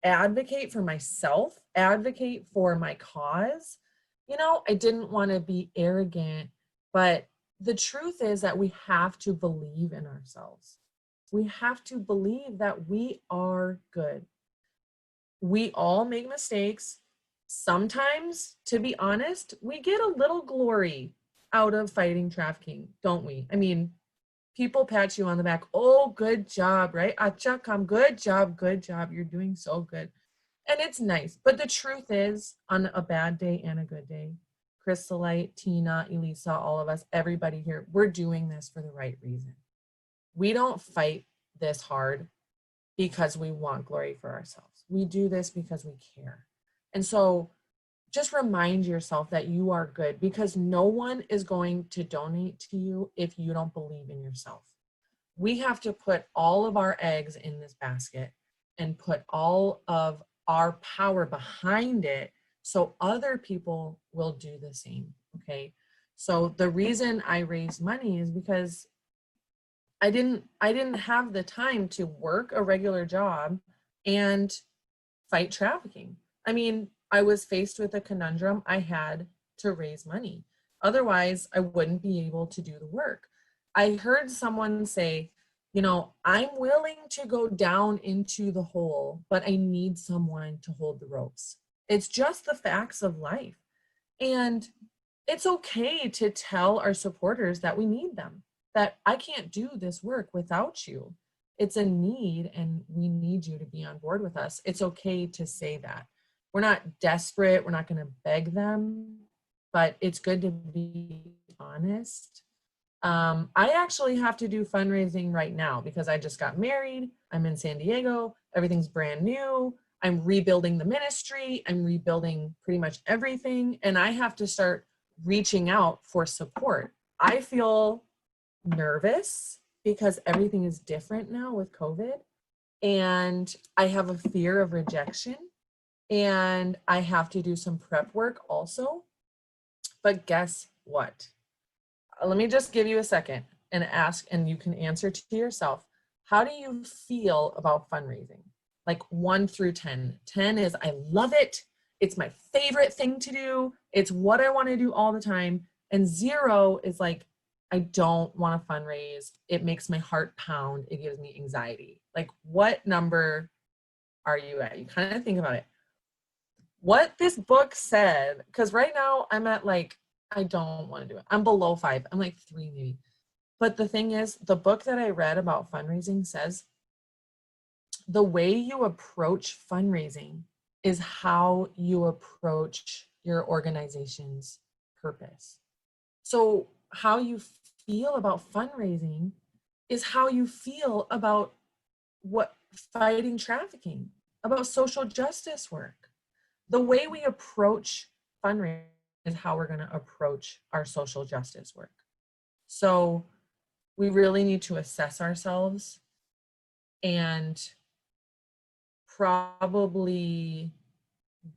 advocate for myself, advocate for my cause. You know, I didn't want to be arrogant, but the truth is that we have to believe in ourselves. We have to believe that we are good. We all make mistakes. Sometimes, to be honest, we get a little glory out of fighting trafficking, don't we? I mean, people pat you on the back. Oh, good job, right? Acha kam, good job, you're doing so good. And it's nice. But the truth is, on a bad day and a good day, Crystalite, Tina, Elisa, all of us, everybody here, we're doing this for the right reason. We don't fight this hard because we want glory for ourselves. We do this because we care. And so just remind yourself that you are good, because no one is going to donate to you if you don't believe in yourself. We have to put all of our eggs in this basket and put all of our power behind it so other people will do the same, okay? So the reason I raised money is because I didn't have the time to work a regular job and fight trafficking. I mean, I was faced with a conundrum. I had to raise money. Otherwise, I wouldn't be able to do the work. I heard someone say, you know, I'm willing to go down into the hole, but I need someone to hold the ropes. It's just the facts of life. And it's okay to tell our supporters that we need them, that I can't do this work without you. It's a need, and we need you to be on board with us. It's okay to say that. We're not desperate. We're not going to beg them, but it's good to be honest. I actually have to do fundraising right now because I just got married. I'm in San Diego. Everything's brand new. I'm rebuilding the ministry. I'm rebuilding pretty much everything. And I have to start reaching out for support. I feel nervous because everything is different now with COVID. And I have a fear of rejection. And I have to do some prep work also. But guess what? Let me just give you a second and ask, and you can answer to yourself, how do you feel about fundraising? like 1 through 10. 10 is I love it. It's my favorite thing to do. It's what I want to do all the time. And 0 is like, I don't want to fundraise. It makes my heart pound. It gives me anxiety. Like, what number are you at? You kind of think about it. What this book said, because right now I'm at like, I don't want to do it. I'm below 5. I'm like 3 maybe. But the thing is, the book that I read about fundraising says the way you approach fundraising is how you approach your organization's purpose. So how you feel about fundraising is how you feel about what fighting trafficking, about social justice work. The way we approach fundraising is how we're going to approach our social justice work. So we really need to assess ourselves and probably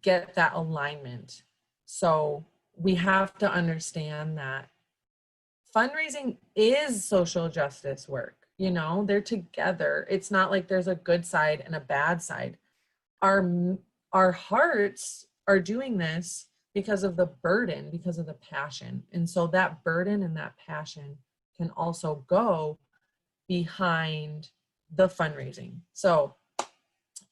get that alignment. So we have to understand that fundraising is social justice work. You know, they're together. It's not like there's a good side and a bad side. Our hearts are doing this because of the burden, because of the passion. And so that burden and that passion can also go behind the fundraising. So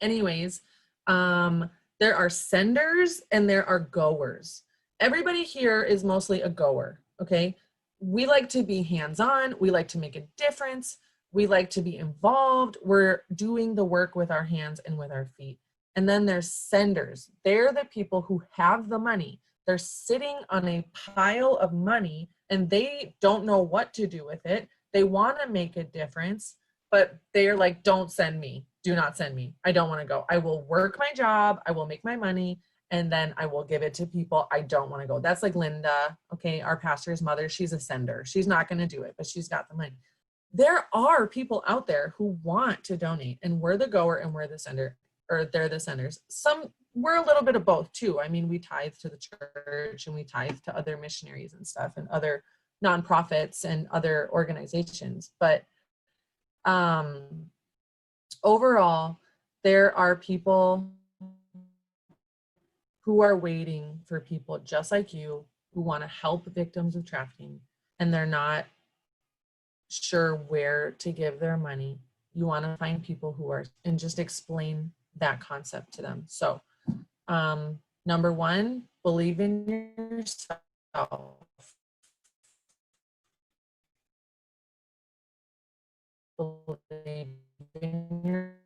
anyways, there are senders and there are goers. Everybody here is mostly a goer, okay? We like to be hands-on. We like to make a difference. We like to be involved. We're doing the work with our hands and with our feet. And then there's senders. They're the people who have the money. They're sitting on a pile of money and they don't know what to do with it. They want to make a difference, but they're like, don't send me. Do not send me. I don't want to go. I will work my job. I will make my money. And then I will give it to people. I don't want to go. That's like Linda, okay, our pastor's mother. She's a sender. She's not going to do it, but she's got the money. There are people out there who want to donate, and we're the goer and we're the sender, or they're the senders. We're a little bit of both too. I mean, we tithe to the church and we tithe to other missionaries and stuff and other nonprofits and other organizations. But overall, there are people who are waiting for people just like you who want to help victims of trafficking, and they're not sure where to give their money. You want to find people who are, and just explain that concept to them. So number 1, believe in yourself. Believe in your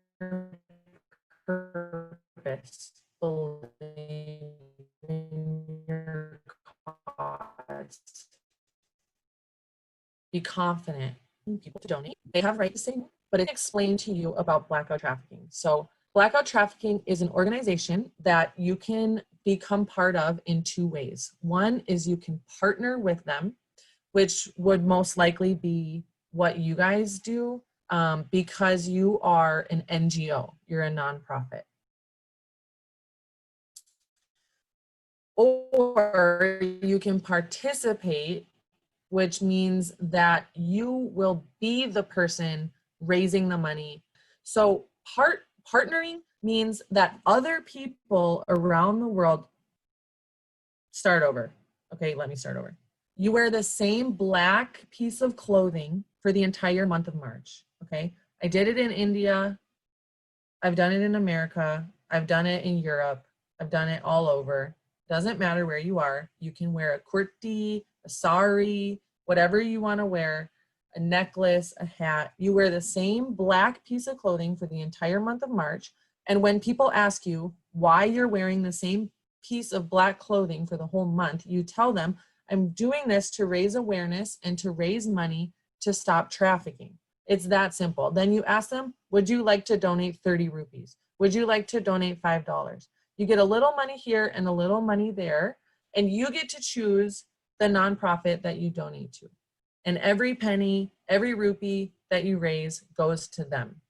purpose. Believe in your cause. Be confident in people to donate. They have right to say no, but it explained to you about Blackout Trafficking. So Blackout Trafficking is an organization that you can become part of in 2 ways. One is you can partner with them, which would most likely be what you guys do, because you are an NGO, you're a nonprofit. Or you can participate, which means that you will be the person raising the money. So partnering means that other people around the world start over. Okay, let me start over. You wear the same black piece of clothing for the entire month of March. Okay, I did it in India. I've done it in America. I've done it in Europe. I've done it all over. Doesn't matter where you are. You can wear a kurti, a sari, whatever you want to wear, a necklace, a hat. You wear the same black piece of clothing for the entire month of March. And when people ask you why you're wearing the same piece of black clothing for the whole month, you tell them, I'm doing this to raise awareness and to raise money to stop trafficking. It's that simple. Then you ask them, would you like to donate 30 rupees? Would you like to donate $5? You get a little money here and a little money there, and you get to choose the nonprofit that you donate to. And every penny, every rupee that you raise goes to them.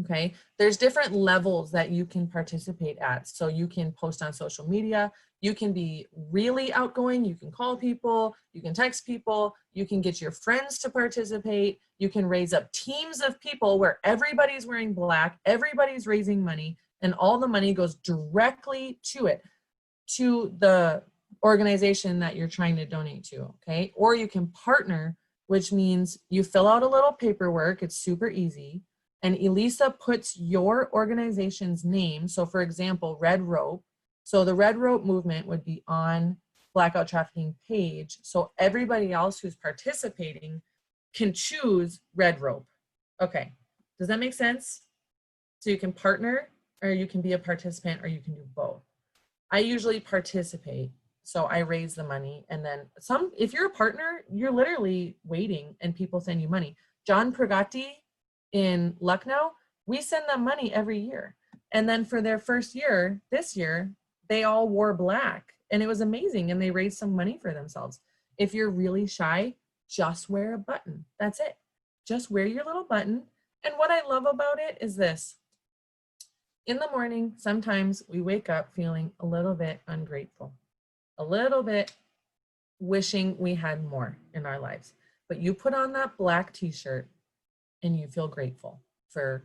Okay, there's different levels that you can participate at. So you can post on social media, you can be really outgoing, you can call people, you can text people, you can get your friends to participate, you can raise up teams of people where everybody's wearing black, everybody's raising money, and all the money goes directly to it, to the organization that you're trying to donate to, okay? Or you can partner, which means you fill out a little paperwork, it's super easy, and Elisa puts your organization's name. So for example, Red Rope. So the Red Rope movement would be on Blackout Trafficking page. So everybody else who's participating can choose Red Rope. Okay, does that make sense? So you can partner, or you can be a participant, or you can do both. I usually participate. So I raise the money, and then if you're a partner, you're literally waiting and people send you money. John Pragati in Lucknow, we send them money every year. And then for their first year, this year, they all wore black and it was amazing. And they raised some money for themselves. If you're really shy, just wear a button. That's it. Just wear your little button. And what I love about it is this. In the morning, sometimes we wake up feeling a little bit ungrateful, a little bit wishing we had more in our lives. But you put on that black t-shirt and you feel grateful for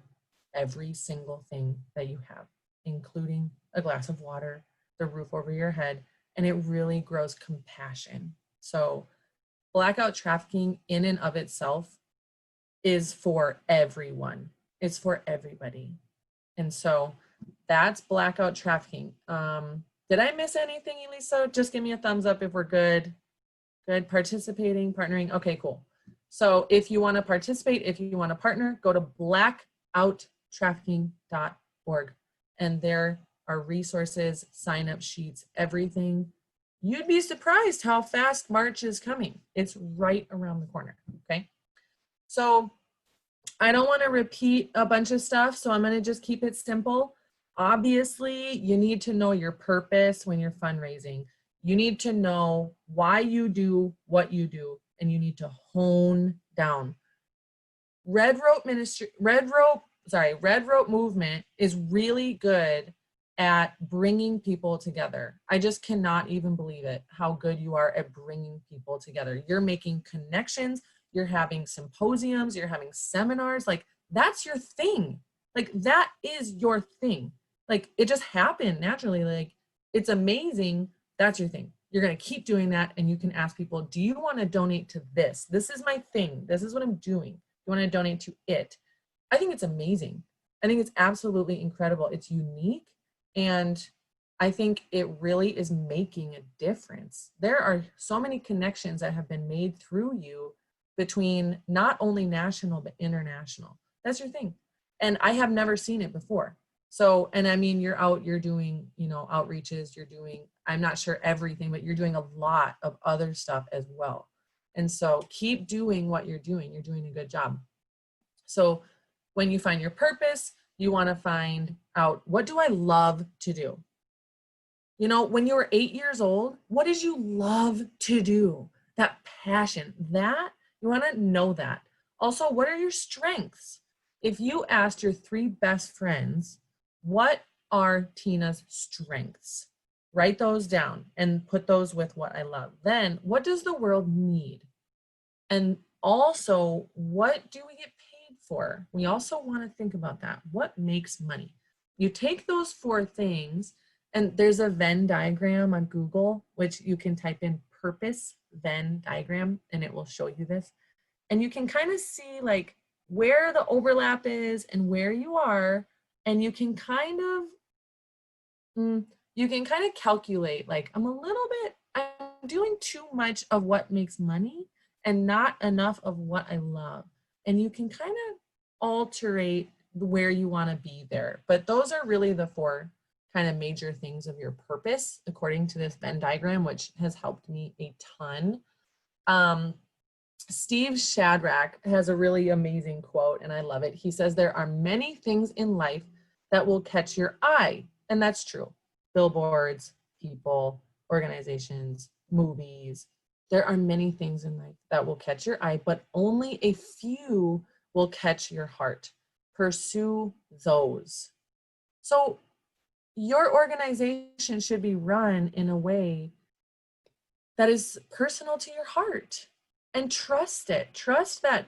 every single thing that you have, including a glass of water, the roof over your head, and it really grows compassion. So blackout trafficking in and of itself is for everyone. It's for everybody. And so that's blackout trafficking. Did I miss anything, Elisa? Just give me a thumbs up if we're good. Good, participating, partnering. Okay, cool. So if you want to participate, if you want to partner, go to blackouttrafficking.org. And there are resources, sign-up sheets, everything. You'd be surprised how fast March is coming. It's right around the corner, okay? So I don't want to repeat a bunch of stuff, so I'm going to just keep it simple. Obviously, you need to know your purpose when you're fundraising. You need to know why you do what you do, and you need to hone down. Red Rope movement is really good at bringing people together. I just cannot even believe it, how good you are at bringing people together. You're making connections, you're having symposiums, you're having seminars, like that's your thing. Like that is your thing. Like it just happened naturally. Like it's amazing. That's your thing. You're going to keep doing that. And you can ask people, do you want to donate to this? This is my thing. This is what I'm doing. You want to donate to it? I think it's amazing. I think it's absolutely incredible. It's unique. And I think it really is making a difference. There are so many connections that have been made through you between not only national, but international. That's your thing. And I have never seen it before. So, and I mean, you're out, you're doing, you know, outreaches, you're doing, I'm not sure everything, but you're doing a lot of other stuff as well. And so keep doing what you're doing a good job. So when you find your purpose, you want to find out, what do I love to do? You know, when you were 8 years old, what did you love to do? That passion, that you want to know that. Also, what are your strengths? If you asked your 3 best friends, what are Tina's strengths? Write those down and put those with what I love. Then, what does the world need? And also, what do we get paid for? We also want to think about that. What makes money? You take those 4 things, and there's a Venn diagram on Google, which you can type in purpose Venn diagram, and it will show you this. And you can kind of see like where the overlap is and where you are, and you can kind of calculate, like, I'm doing too much of what makes money and not enough of what I love. And you can kind of alterate where you want to be there. But those are really the 4 kind of major things of your purpose, according to this Venn diagram, which has helped me a ton. Steve Shadrach has a really amazing quote, and I love it. He says, there are many things in life that will catch your eye. And that's true. Billboards, people, organizations, movies. There are many things in life that will catch your eye, but only a few will catch your heart. pursue those. So your organization should be run in a way that is personal to your heart, and trust it. Trust that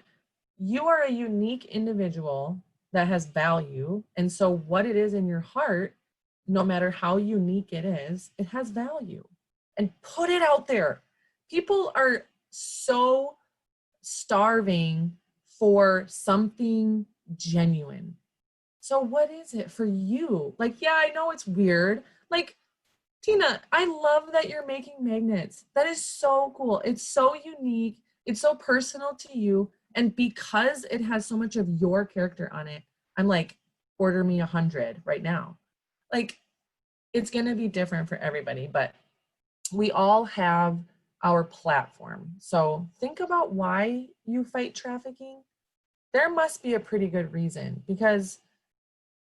you are a unique individual that has value. And so what it is in your heart, no matter how unique it is, it has value. And put it out there. People are so starving for something genuine. So what is it for you? Like, yeah, I know it's weird. Like, Tina, I love that you're making magnets. That is so cool. It's so unique. It's so personal to you. And because it has so much of your character on it, I'm like, order me 100 right now. Like, it's going to be different for everybody, but we all have our platform. So think about why you fight trafficking. There must be a pretty good reason, because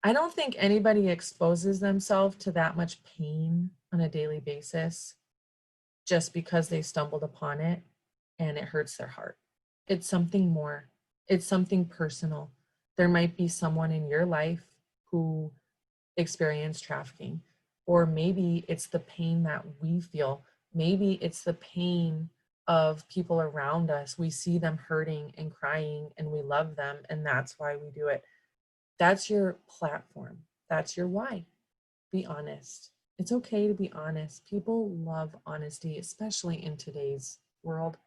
I don't think anybody exposes themselves to that much pain on a daily basis just because they stumbled upon it and it hurts their heart. It's something more. It's something personal. There might be someone in your life who experienced trafficking, or maybe it's the pain that we feel. Maybe it's the pain of people around us. We see them hurting and crying and we love them, and that's why we do it. That's your platform. That's your why. Be honest. It's okay to be honest. People love honesty, especially in today's world.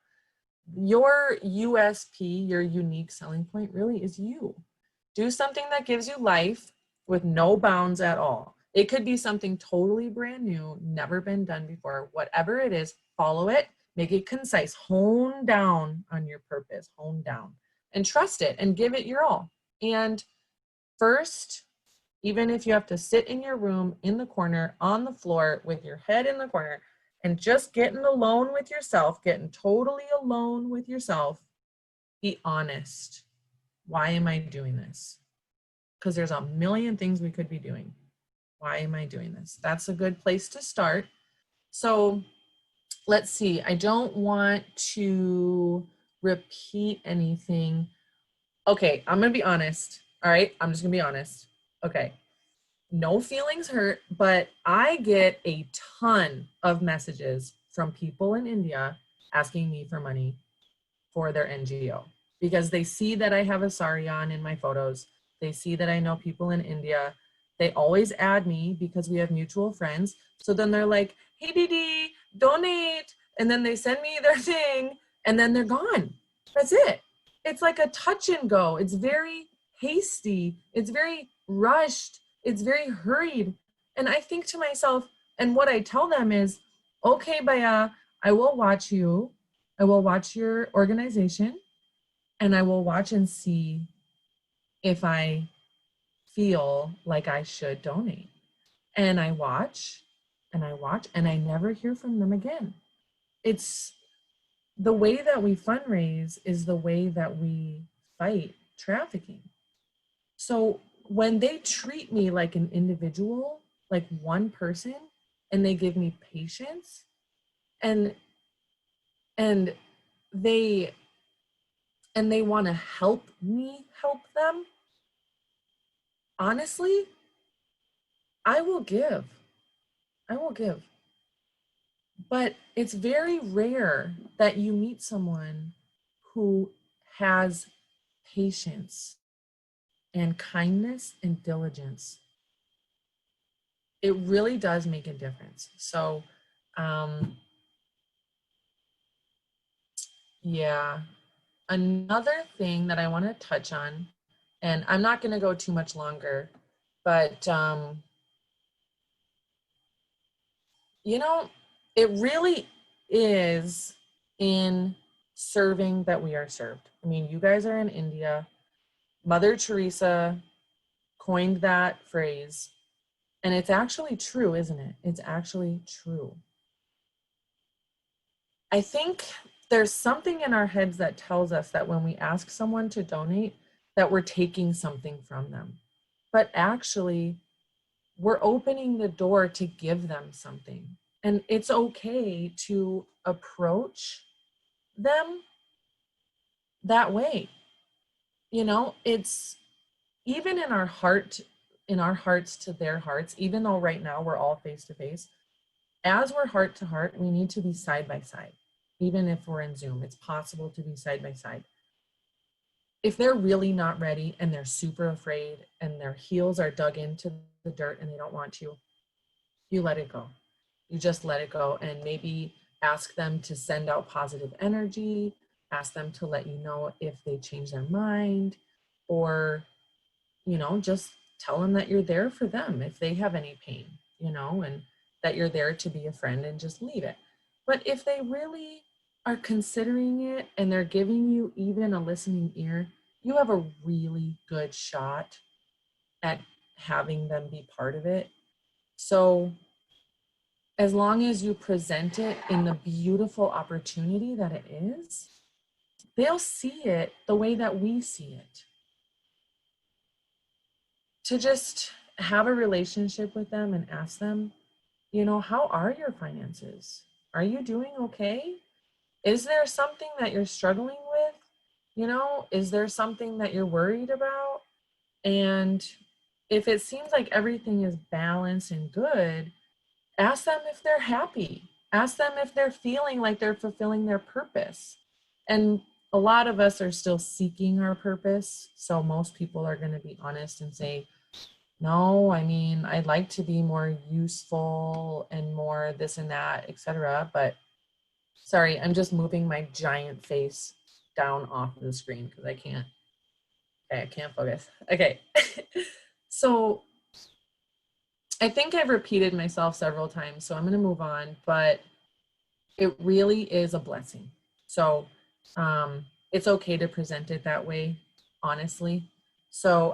Your USP, your unique selling point, really is you. Do something that gives you life with no bounds at all. It could be something totally brand new, never been done before. Whatever it is, follow it, make it concise, hone down on your purpose, hone down, and trust it and give it your all. And first, even if you have to sit in your room in the corner on the floor with your head in the corner and just getting alone with yourself, getting totally alone with yourself, be honest. Why am I doing this? Because there's a million things we could be doing. Why am I doing this? That's a good place to start. So let's see. I don't want to repeat anything. Okay, I'm going to be honest. All right, I'm just going to be honest. Okay, no feelings hurt, but I get a ton of messages from people in India asking me for money for their NGO because they see that I have a sari on in my photos. They see that I know people in India. They always add me because we have mutual friends. So then they're like, hey, Didi, donate. And then they send me their thing and then they're gone. That's it. It's like a touch and go. It's very hasty. It's very rushed. It's very hurried. And I think to myself, and what I tell them is, okay, Baya, I will watch you. I will watch your organization and I will watch and see if I feel like I should donate. And I watch and I watch and I never hear from them again. It's the way that we fundraise is the way that we fight trafficking. So when they treat me like an individual, like one person, and they give me patience and they want to help me help them, honestly, I will give. I will give. But it's very rare that you meet someone who has patience and kindness and diligence. It really does make a difference. So, yeah. Another thing that I want to touch on, and I'm not going to go too much longer, but, you know, it really is in serving that we are served. I mean, you guys are in India. Mother Teresa coined that phrase, and it's actually true, isn't it? It's actually true. I think there's something in our heads that tells us that when we ask someone to donate, that we're taking something from them. But actually, we're opening the door to give them something. And it's okay to approach them that way. You know, it's even in our hearts to their hearts, even though right now we're all face to face, as we're heart to heart, we need to be side by side. Even if we're in Zoom, it's possible to be side by side. If they're really not ready and they're super afraid and their heels are dug into the dirt and they don't want to, you let it go. You just let it go, and maybe ask them to send out positive energy, ask them to let you know if they change their mind, or, you know, just tell them that you're there for them if they have any pain, you know, and that you're there to be a friend, and just leave it. But if they really are considering it and they're giving you even a listening ear, you have a really good shot at having them be part of it. So as long as you present it in the beautiful opportunity that it is, they'll see it the way that we see it. To just have a relationship with them and ask them, you know, how are your finances? Are you doing okay? Is there something that you're struggling with? You know, is there something that you're worried about? And if it seems like everything is balanced and good, ask them if they're happy. Ask them if they're feeling like they're fulfilling their purpose. And a lot of us are still seeking our purpose. So most people are going to be honest and say, no, I mean, I'd like to be more useful and more this and that, etc. But sorry, I'm just moving my giant face down off of the screen because I can't focus. Okay. So I think I've repeated myself several times, so I'm going to move on, but it really is a blessing. So it's okay to present it that way, honestly. So,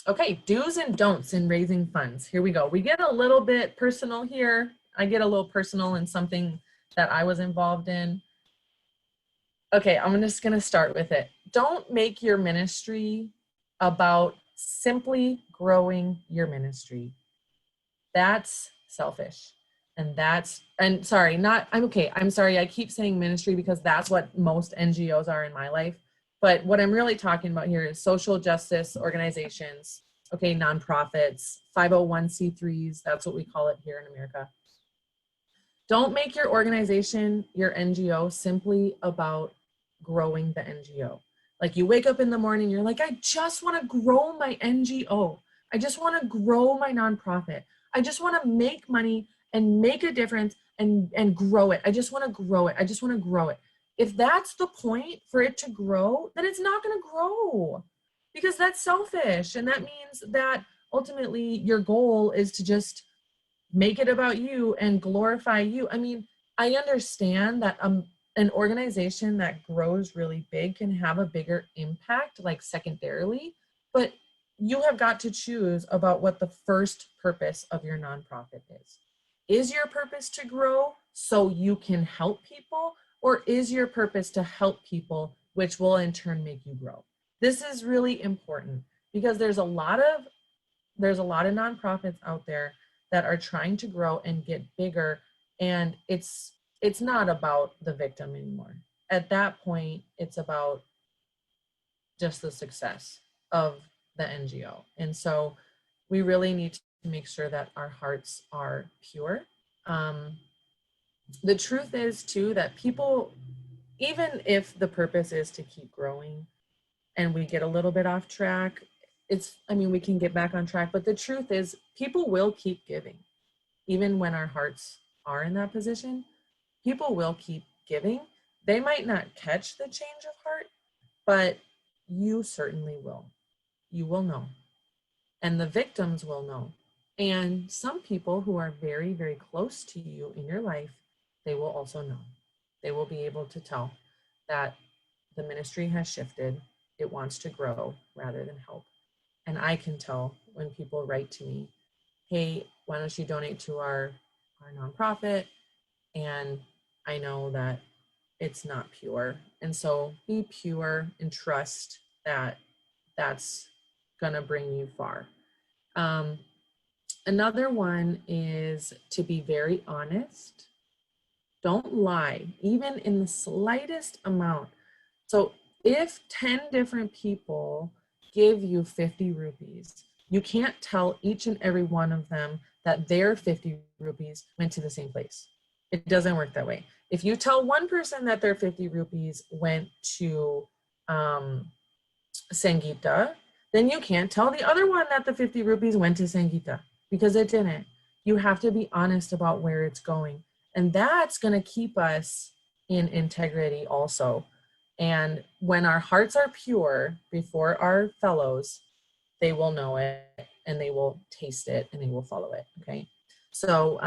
okay, do's and don'ts in raising funds. Here we go. We get a little bit personal here. I get a little personal in something that I was involved in. Okay, I'm just going to start with it. Don't make your ministry about simply growing your ministry. That's selfish. I'm sorry, I keep saying ministry because that's what most NGOs are in my life. But what I'm really talking about here is social justice organizations, okay, nonprofits, 501c3s, that's what we call it here in America. Don't make your organization, your NGO, simply about growing the NGO. Like you wake up in the morning, you're like, I just want to grow my NGO. I just want to grow my nonprofit. I just want to make money and make a difference and grow it. I just want to grow it. I just want to grow it. If that's the point for it to grow, then it's not going to grow because that's selfish. And that means that ultimately your goal is to just make it about you and glorify you. I mean, I understand that an organization that grows really big can have a bigger impact, like secondarily, but you have got to choose about what the first purpose of your nonprofit is. Is your purpose to grow so you can help people, or is your purpose to help people, which will in turn make you grow? This is really important because there's a lot of nonprofits out there that are trying to grow and get bigger, and it's not about the victim anymore. At that point, it's about just the success of the NGO. And so we really need to make sure that our hearts are pure. The truth is too that people, even if the purpose is to keep growing and we get a little bit off track, we can get back on track, but the truth is people will keep giving. Even when our hearts are in that position, people will keep giving. They might not catch the change of heart, but you certainly will. You will know. And the victims will know. And some people who are very, very close to you in your life, they will also know. They will be able to tell that the ministry has shifted. It wants to grow rather than help. And I can tell when people write to me, hey, why don't you donate to our nonprofit? And I know that it's not pure. And so be pure and trust that that's gonna bring you far. Another one is to be very honest. Don't lie, even in the slightest amount. So if 10 different people give you 50 rupees, you can't tell each and every one of them that their 50 rupees went to the same place. It doesn't work that way. If you tell one person that their 50 rupees went to Sangeeta, then you can't tell the other one that the 50 rupees went to Sangeeta, because it didn't. You have to be honest about where it's going. And that's going to keep us in integrity also. And when our hearts are pure before our fellows, they will know it and they will taste it and they will follow it. Okay. So,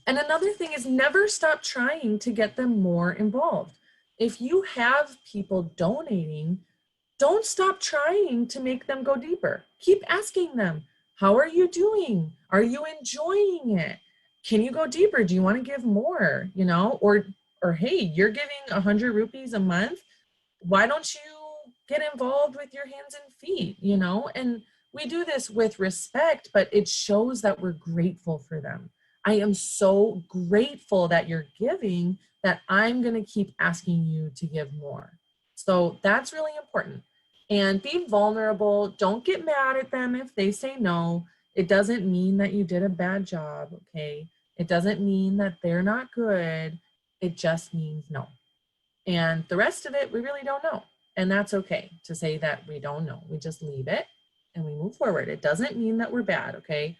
and another thing is never stop trying to get them more involved. If you have people donating, don't stop trying to make them go deeper. Keep asking them, how are you doing? Are you enjoying it? Can you go deeper? Do you want to give more? You know, or hey, you're giving 100 rupees a month. Why don't you get involved with your hands and feet? You know, and we do this with respect, but it shows that we're grateful for them. I am so grateful that you're giving that I'm going to keep asking you to give more. So that's really important. And be vulnerable. Don't get mad at them if they say no. It doesn't mean that you did a bad job, okay? It doesn't mean that they're not good. It just means no. And the rest of it, we really don't know. And that's okay to say that we don't know. We just leave it and we move forward. It doesn't mean that we're bad, okay?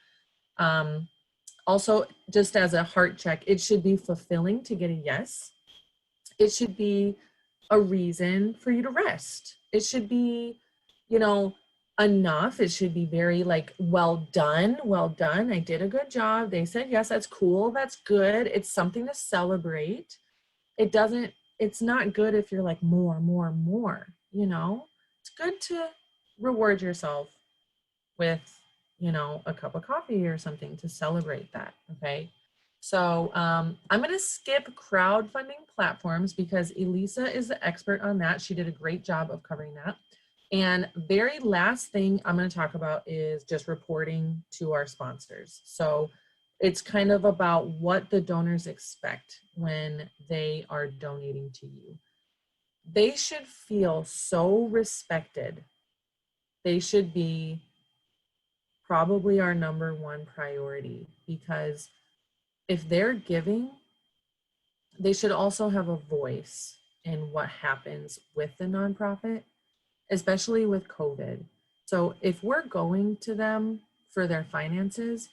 Also, just as a heart check, it should be fulfilling to get a yes. It should be a reason for you to rest. It should be, you know, enough. It should be very like, well done, I did a good job. They said yes, that's cool, that's good. It's something to celebrate. It's not good if you're like more, you know. It's good to reward yourself with, you know, a cup of coffee or something to celebrate that, okay? So I'm going to skip crowdfunding platforms because Elisa is the expert on that. She did a great job of covering that. And very last thing I'm going to talk about is just reporting to our sponsors. So it's kind of about what the donors expect when they are donating to you. They should feel so respected. They should be probably our number one priority, because if they're giving, they should also have a voice in what happens with the nonprofit, especially with COVID. So if we're going to them for their finances,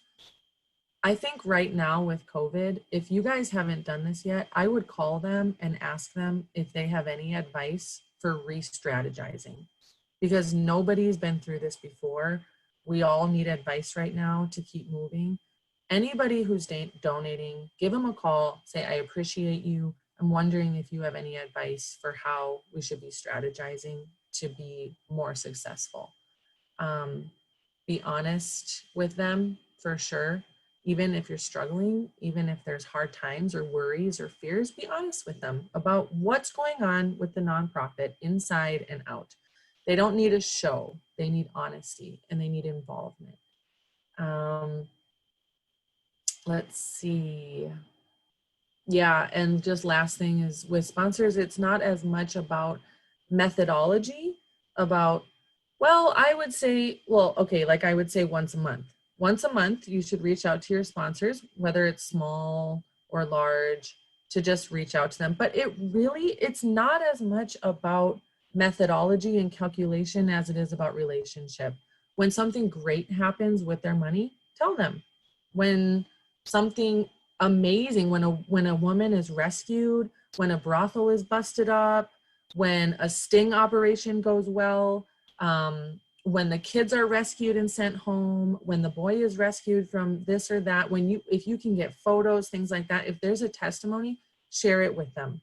I think right now with COVID, if you guys haven't done this yet, I would call them and ask them if they have any advice for re-strategizing, because nobody's been through this before. We all need advice right now to keep moving. Anybody who's donating, give them a call, say, I appreciate you. I'm wondering if you have any advice for how we should be strategizing to be more successful. Be honest with them for sure. Even if you're struggling, even if there's hard times or worries or fears, be honest with them about what's going on with the nonprofit inside and out. They don't need a show. They need honesty and they need involvement. Let's see. Yeah, and just last thing is with sponsors, it's not as much about methodology, about, well, I would say, well, okay, like I would say once a month. Once a month, you should reach out to your sponsors, whether it's small or large, to just reach out to them. But it's not as much about methodology and calculation as it is about relationship. When something great happens with their money, tell them. When something amazing, when a woman is rescued, when a brothel is busted up, when a sting operation goes well, when the kids are rescued and sent home, when the boy is rescued from this or that, if you can get photos, things like that, if there's a testimony, share it with them.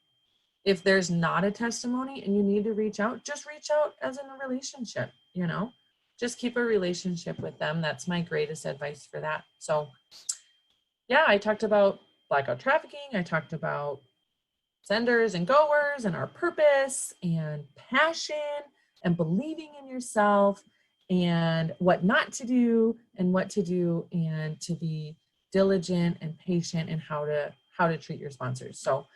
If there's not a testimony and you need to reach out, just reach out as in a relationship, you know, just keep a relationship with them. That's my greatest advice for that. So yeah, I talked about blackout trafficking. I talked about senders and goers and our purpose and passion and believing in yourself and what not to do and what to do, and to be diligent and patient and how to treat your sponsors. So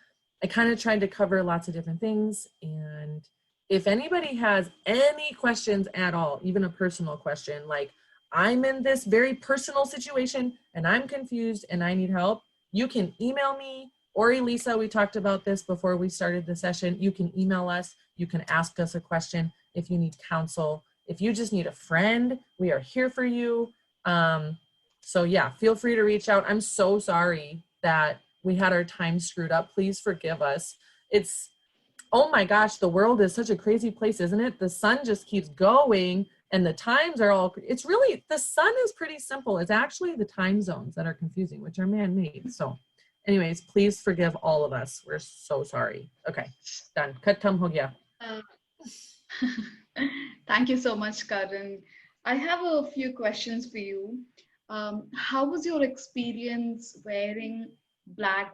I kind of tried to cover lots of different things, and if anybody has any questions at all, even a personal question, like I'm in this very personal situation and I'm confused and I need help, you can email me or Elisa. We talked about this before we started the session. You can email us. You can ask us a question if you need counsel. If you just need a friend, we are here for you. So yeah, feel free to reach out. I'm so sorry that we had our time screwed up. Please forgive us. It's, oh my gosh, the world is such a crazy place, isn't it? The sun just keeps going and the times are all, it's really, the sun is pretty simple. It's actually the time zones that are confusing, which are man-made. So anyways, please forgive all of us. We're so sorry. Okay, done. Khatam ho gaya. Thank you so much, Curran. I have a few questions for you. How was your experience wearing black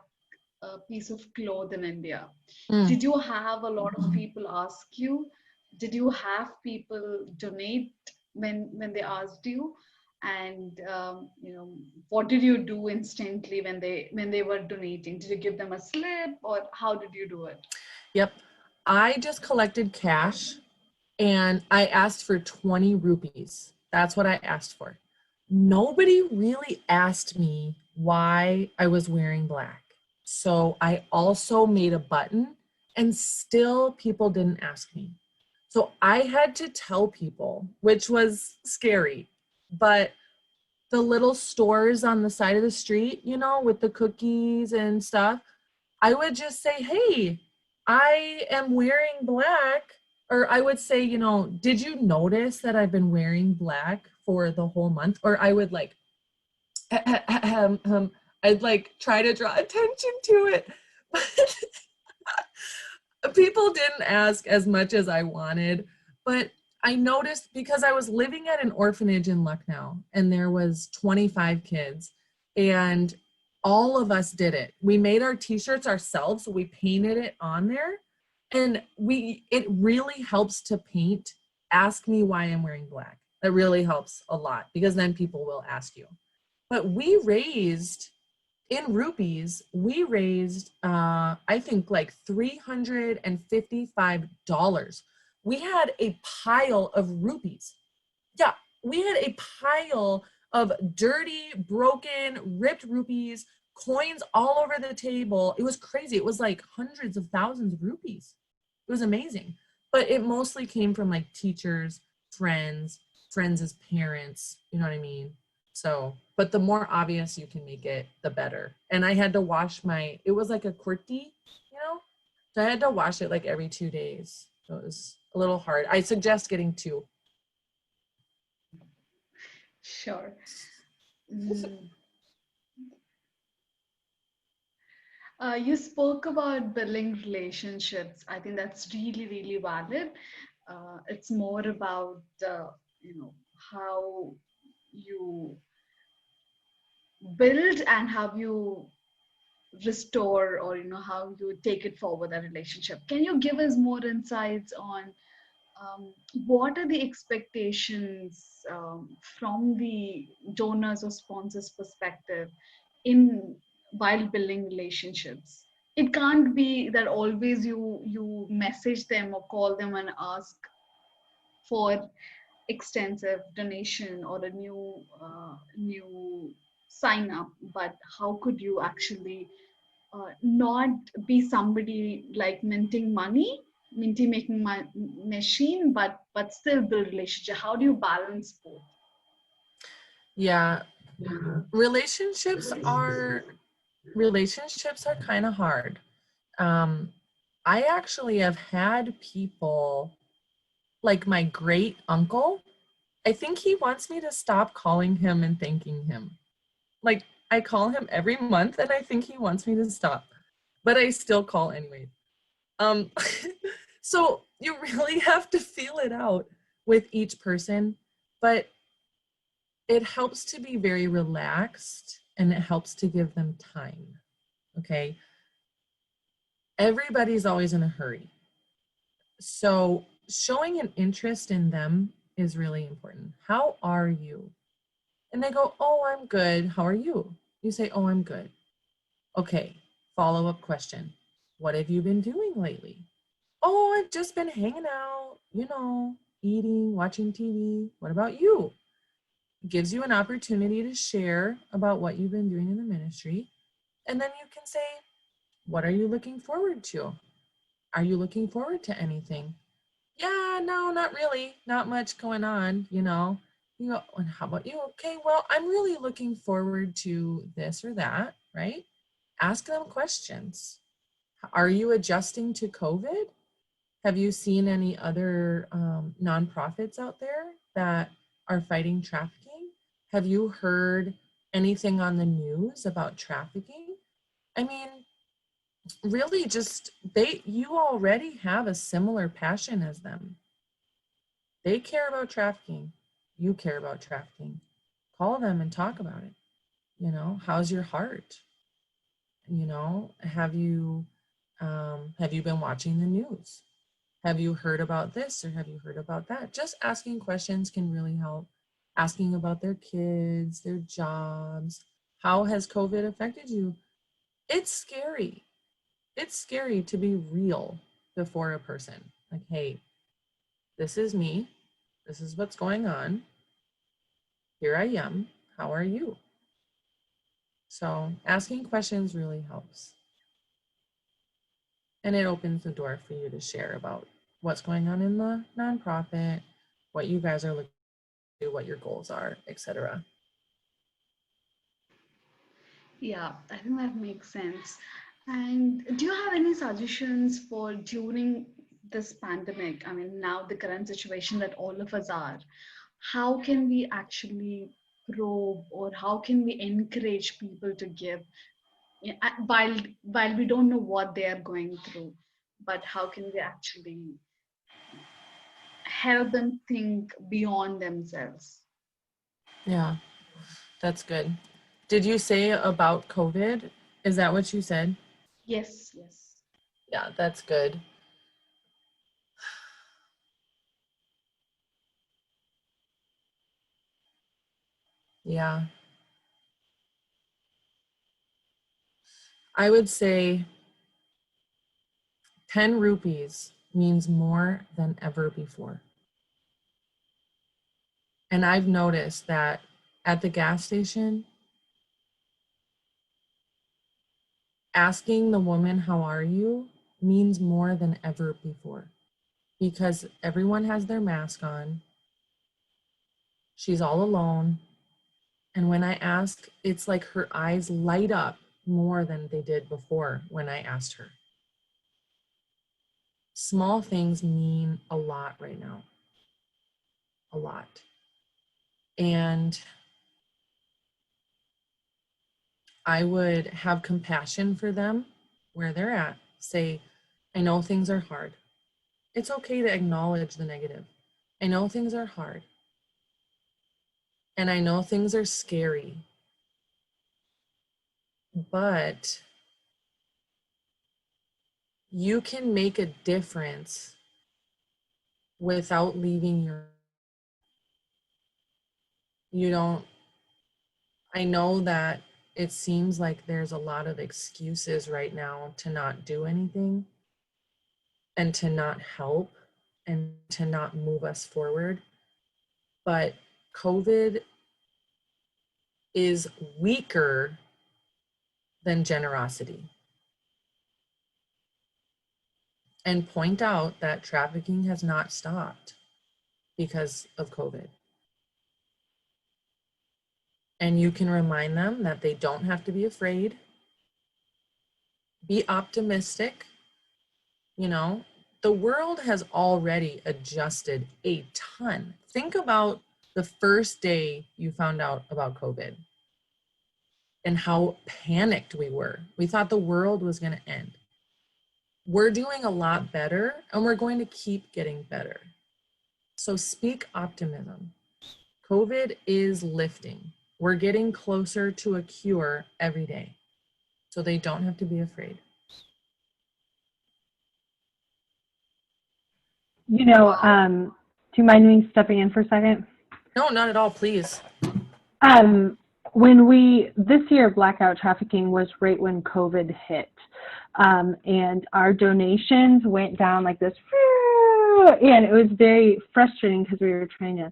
piece of cloth in India? Did you have a lot of people ask you? Did you have people donate when they asked you? And you know, what did you do instantly when they were donating? Did you give them a slip, or how did you do it? Yep. I just collected cash and I asked for 20 rupees. That's what I asked for. Nobody really asked me why I was wearing black. So I also made a button and still people didn't ask me. So I had to tell people, which was scary, but the little stores on the side of the street, you know, with the cookies and stuff, I would just say, hey, I am wearing black. Or I would say, you know, did you notice that I've been wearing black for the whole month? Or I would like, I'd like try to draw attention to it. People didn't ask as much as I wanted, but I noticed because I was living at an orphanage in Lucknow and there was 25 kids and all of us did it. We made our t-shirts ourselves. So we painted it on there and it really helps to paint. Ask me why I'm wearing black. That really helps a lot because then people will ask you. But we raised, in rupees, we raised, I think like $355. We had a pile of rupees. Yeah, we had a pile of dirty, broken, ripped rupees, coins all over the table. It was crazy. It was like hundreds of thousands of rupees. It was amazing. But it mostly came from like teachers, friends as parents, you know what I mean? So, but the more obvious you can make it, the better. And I had to wash it was like a kurti, you know? So I had to wash it like every 2 days. So it was a little hard. I suggest getting 2. Sure. You spoke about building relationships. I think that's really, really valid. It's more about you know, how you build and how you restore, or you know, how you take it forward, that relationship. Can you give us more insights on what are the expectations from the donors or sponsors perspective in while building relationships? It can't be that always you message them or call them and ask for extensive donation or a new sign up, but how could you actually not be somebody like minting money, making my machine, but still build relationship? How do you balance both? Yeah, relationships are kind of hard. I actually have had people like my great uncle. I think he wants me to stop calling him and thanking him. Like I call him every month and I think he wants me to stop, but I still call anyway. So you really have to feel it out with each person, but it helps to be very relaxed and it helps to give them time. Okay. Everybody's always in a hurry. So showing an interest in them is really important. How are you? And they go, oh, I'm good. How are you? You say, oh, I'm good. Okay, follow-up question. What have you been doing lately? Oh, I've just been hanging out, eating, watching TV. What about you? It gives you an opportunity to share about what you've been doing in the ministry. And then you can say, what are you looking forward to? Are you looking forward to anything? Yeah, no, not really. Not much going on, You go, and how about you? Okay, well, I'm really looking forward to this or that, right? Ask them questions. Are you adjusting to COVID? Have you seen any other nonprofits out there that are fighting trafficking? Have you heard anything on the news about trafficking? I mean, really just you already have a similar passion as them. They care about trafficking. You care about trafficking. Call them and talk about it. How's your heart? Have you been watching the news? Have you heard about this or have you heard about that? Just asking questions can really help. Asking about their kids, their jobs. How has COVID affected you? It's scary. It's scary to be real before a person. Like, hey, this is me. This is what's going on. Here I am. How are you? So asking questions really helps. And it opens the door for you to share about what's going on in the nonprofit, what you guys are looking to do, what your goals are, etc. Yeah, I think that makes sense. And do you have any suggestions for during this pandemic? I mean, now the current situation that all of us are, how can we actually probe or how can we encourage people to give? Yeah, while we don't know what they are going through, but how can we actually help them think beyond themselves? Yeah, that's good. Did you say about COVID? Is that what you said? Yes, yes. Yeah, that's good. Yeah. I would say 10 rupees means more than ever before. And I've noticed that at the gas station, asking the woman, how are you, means more than ever before because everyone has their mask on. She's all alone. And when I ask, it's like her eyes light up more than they did before when I asked her. Small things mean a lot right now. A lot. And I would have compassion for them where they're at. Say, I know things are hard. It's okay to acknowledge the negative. I know things are hard. And I know things are scary. But you can make a difference without leaving you don't, I know that it seems like there's a lot of excuses right now to not do anything and to not help and to not move us forward. But COVID is weaker than generosity. And point out that trafficking has not stopped because of COVID. And you can remind them that they don't have to be afraid. Be optimistic. The world has already adjusted a ton. Think about the first day you found out about COVID and how panicked we were. We thought the world was going to end. We're doing a lot better and we're going to keep getting better. So speak optimism. COVID is lifting. We're getting closer to a cure every day. So they don't have to be afraid. Do you mind me stepping in for a second? No, not at all, please. this year, Blackout Trafficking was right when COVID hit. And our donations went down like this. And it was very frustrating because we were trying to,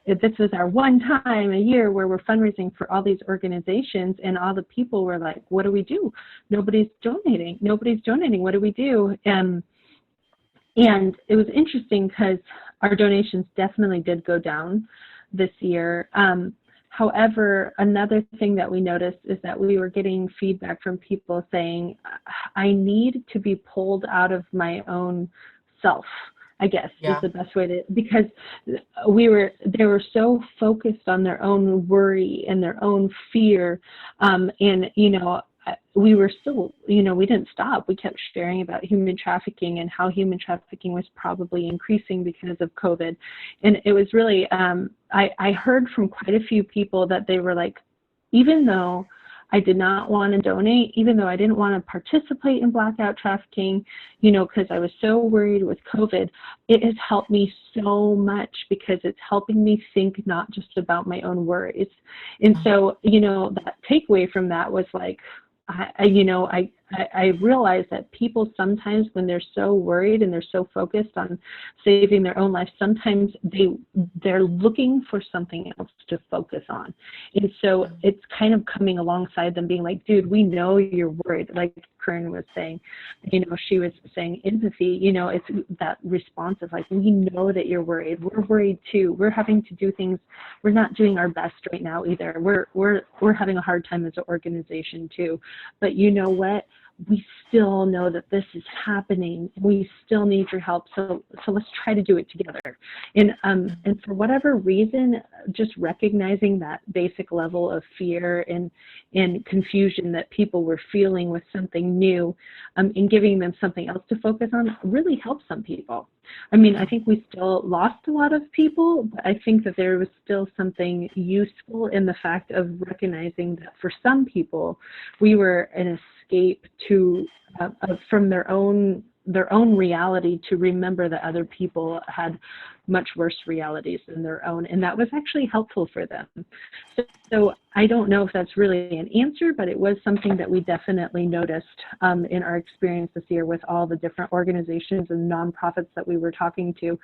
this was our one time a year where we're fundraising for all these organizations, and all the people were like, what do we do? Nobody's donating. What do we do? And it was interesting because our donations definitely did go down this year. However, another thing that we noticed is that we were getting feedback from people saying, I need to be pulled out of my own self, I guess, is the best way to, because they were so focused on their own worry and their own fear. And, we were still, we didn't stop. We kept sharing about human trafficking and how human trafficking was probably increasing because of COVID. And it was really, I heard from quite a few people that they were like, even though I did not want to donate, even though I didn't want to participate in blackout trafficking, because I was so worried with COVID, it has helped me so much because it's helping me think not just about my own worries. And so, that takeaway from that was like, I realize that people sometimes, when they're so worried and they're so focused on saving their own life, sometimes they're looking for something else to focus on. And so it's kind of coming alongside them being like, dude, we know you're worried. Like Curran was saying, she was saying empathy, it's that response of like, we know that you're worried. We're worried too. We're having to do things. We're not doing our best right now either. We're having a hard time as an organization too. But you know what? We still know that this is happening. We still need your help. So let's try to do it together. And for whatever reason, just recognizing that basic level of fear and confusion that people were feeling with something new, and giving them something else to focus on really helped some people. I mean, I think we still lost a lot of people, but I think that there was still something useful in the fact of recognizing that for some people, we were an escape to from their own reality, to remember that other people had much worse realities than their own, and that was actually helpful for them. So I don't know if that's really an answer, but it was something that we definitely noticed in our experience this year with all the different organizations and nonprofits that we were talking to.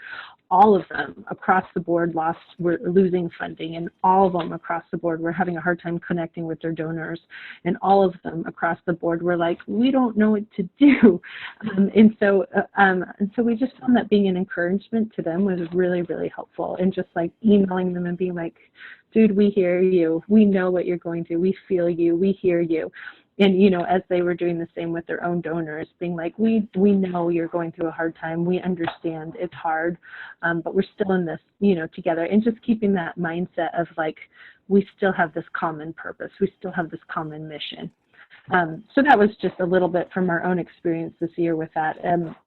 All of them across the board were losing funding, and all of them across the board were having a hard time connecting with their donors, and all of them across the board were like, we don't know what to do. And so we just found that being an encouragement to them was really, really helpful, and just like emailing them and being like, dude, we hear you. We know what you're going through. We feel you. We hear you. And, as they were doing the same with their own donors, being like, we know you're going through a hard time. We understand it's hard, but we're still in this, together. And just keeping that mindset of like, we still have this common purpose. We still have this common mission. So that was just a little bit from our own experience this year with that.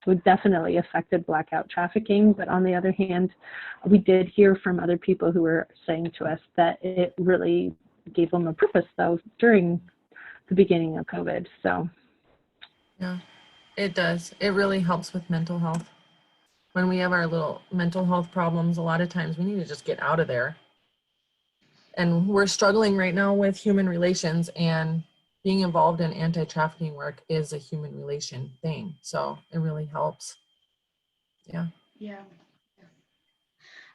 It definitely affected blackout trafficking, but on the other hand, we did hear from other people who were saying to us that it really gave them a purpose, though, during the beginning of COVID. So yeah, it does. It really helps with mental health. When we have our little mental health problems, a lot of times we need to just get out of there. And we're struggling right now with human relations, and being involved in anti-trafficking work is a human relation thing. So it really helps. Yeah. Yeah.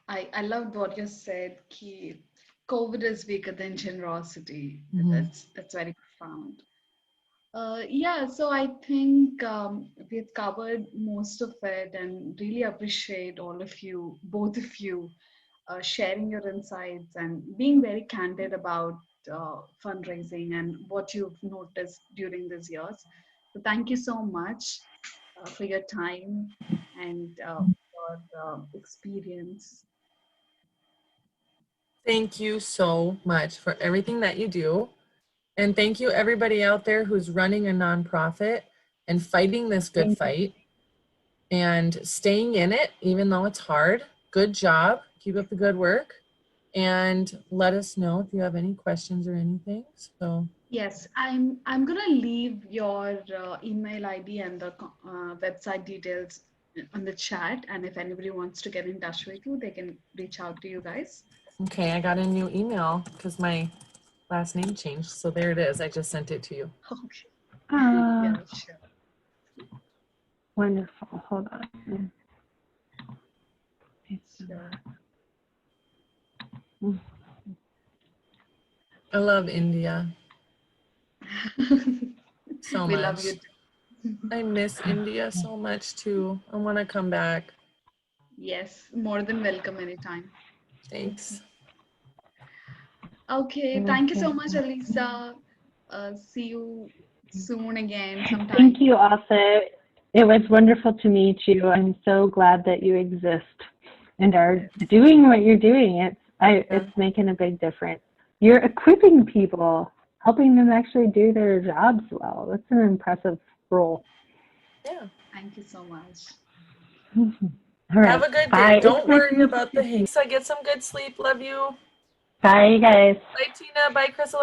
I loved what you said, Ki COVID is weaker than generosity. That's very profound. Yeah, so I think we've covered most of it, and really appreciate all of you, both of you, sharing your insights and being very candid about fundraising and what you've noticed during these years. So thank you so much for your time and your experience. Thank you so much for everything that you do. And thank you everybody out there who's running a nonprofit and fighting this good fight and staying in it, even though it's hard. Good job. Keep up the good work. And let us know if you have any questions or anything. So yes, I'm gonna leave your email ID and the website details on the chat, and if anybody wants to get in touch with you, they can reach out to you guys. Okay, I got a new email because my last name changed. So there it is. I just sent it to you. Okay. Ah, Yeah, sure. wonderful. Hold on. Sure. I love India so We much. love you too. I miss India so much too. I want to come back. Yes, more than welcome anytime. Thanks. Okay, thank you so much, Elisa. See you soon again sometime. Thank you, Asa. It was wonderful to meet you. I'm so glad that you exist and are doing what you're doing. It's making a big difference. You're equipping people, helping them actually do their jobs well. That's an impressive role. Yeah. Thank you so much. All right. Have a good Bye. day. Don't worry about the haze. Get some good sleep. Love you. Bye, you guys. Bye, Tina. Bye, Crystal.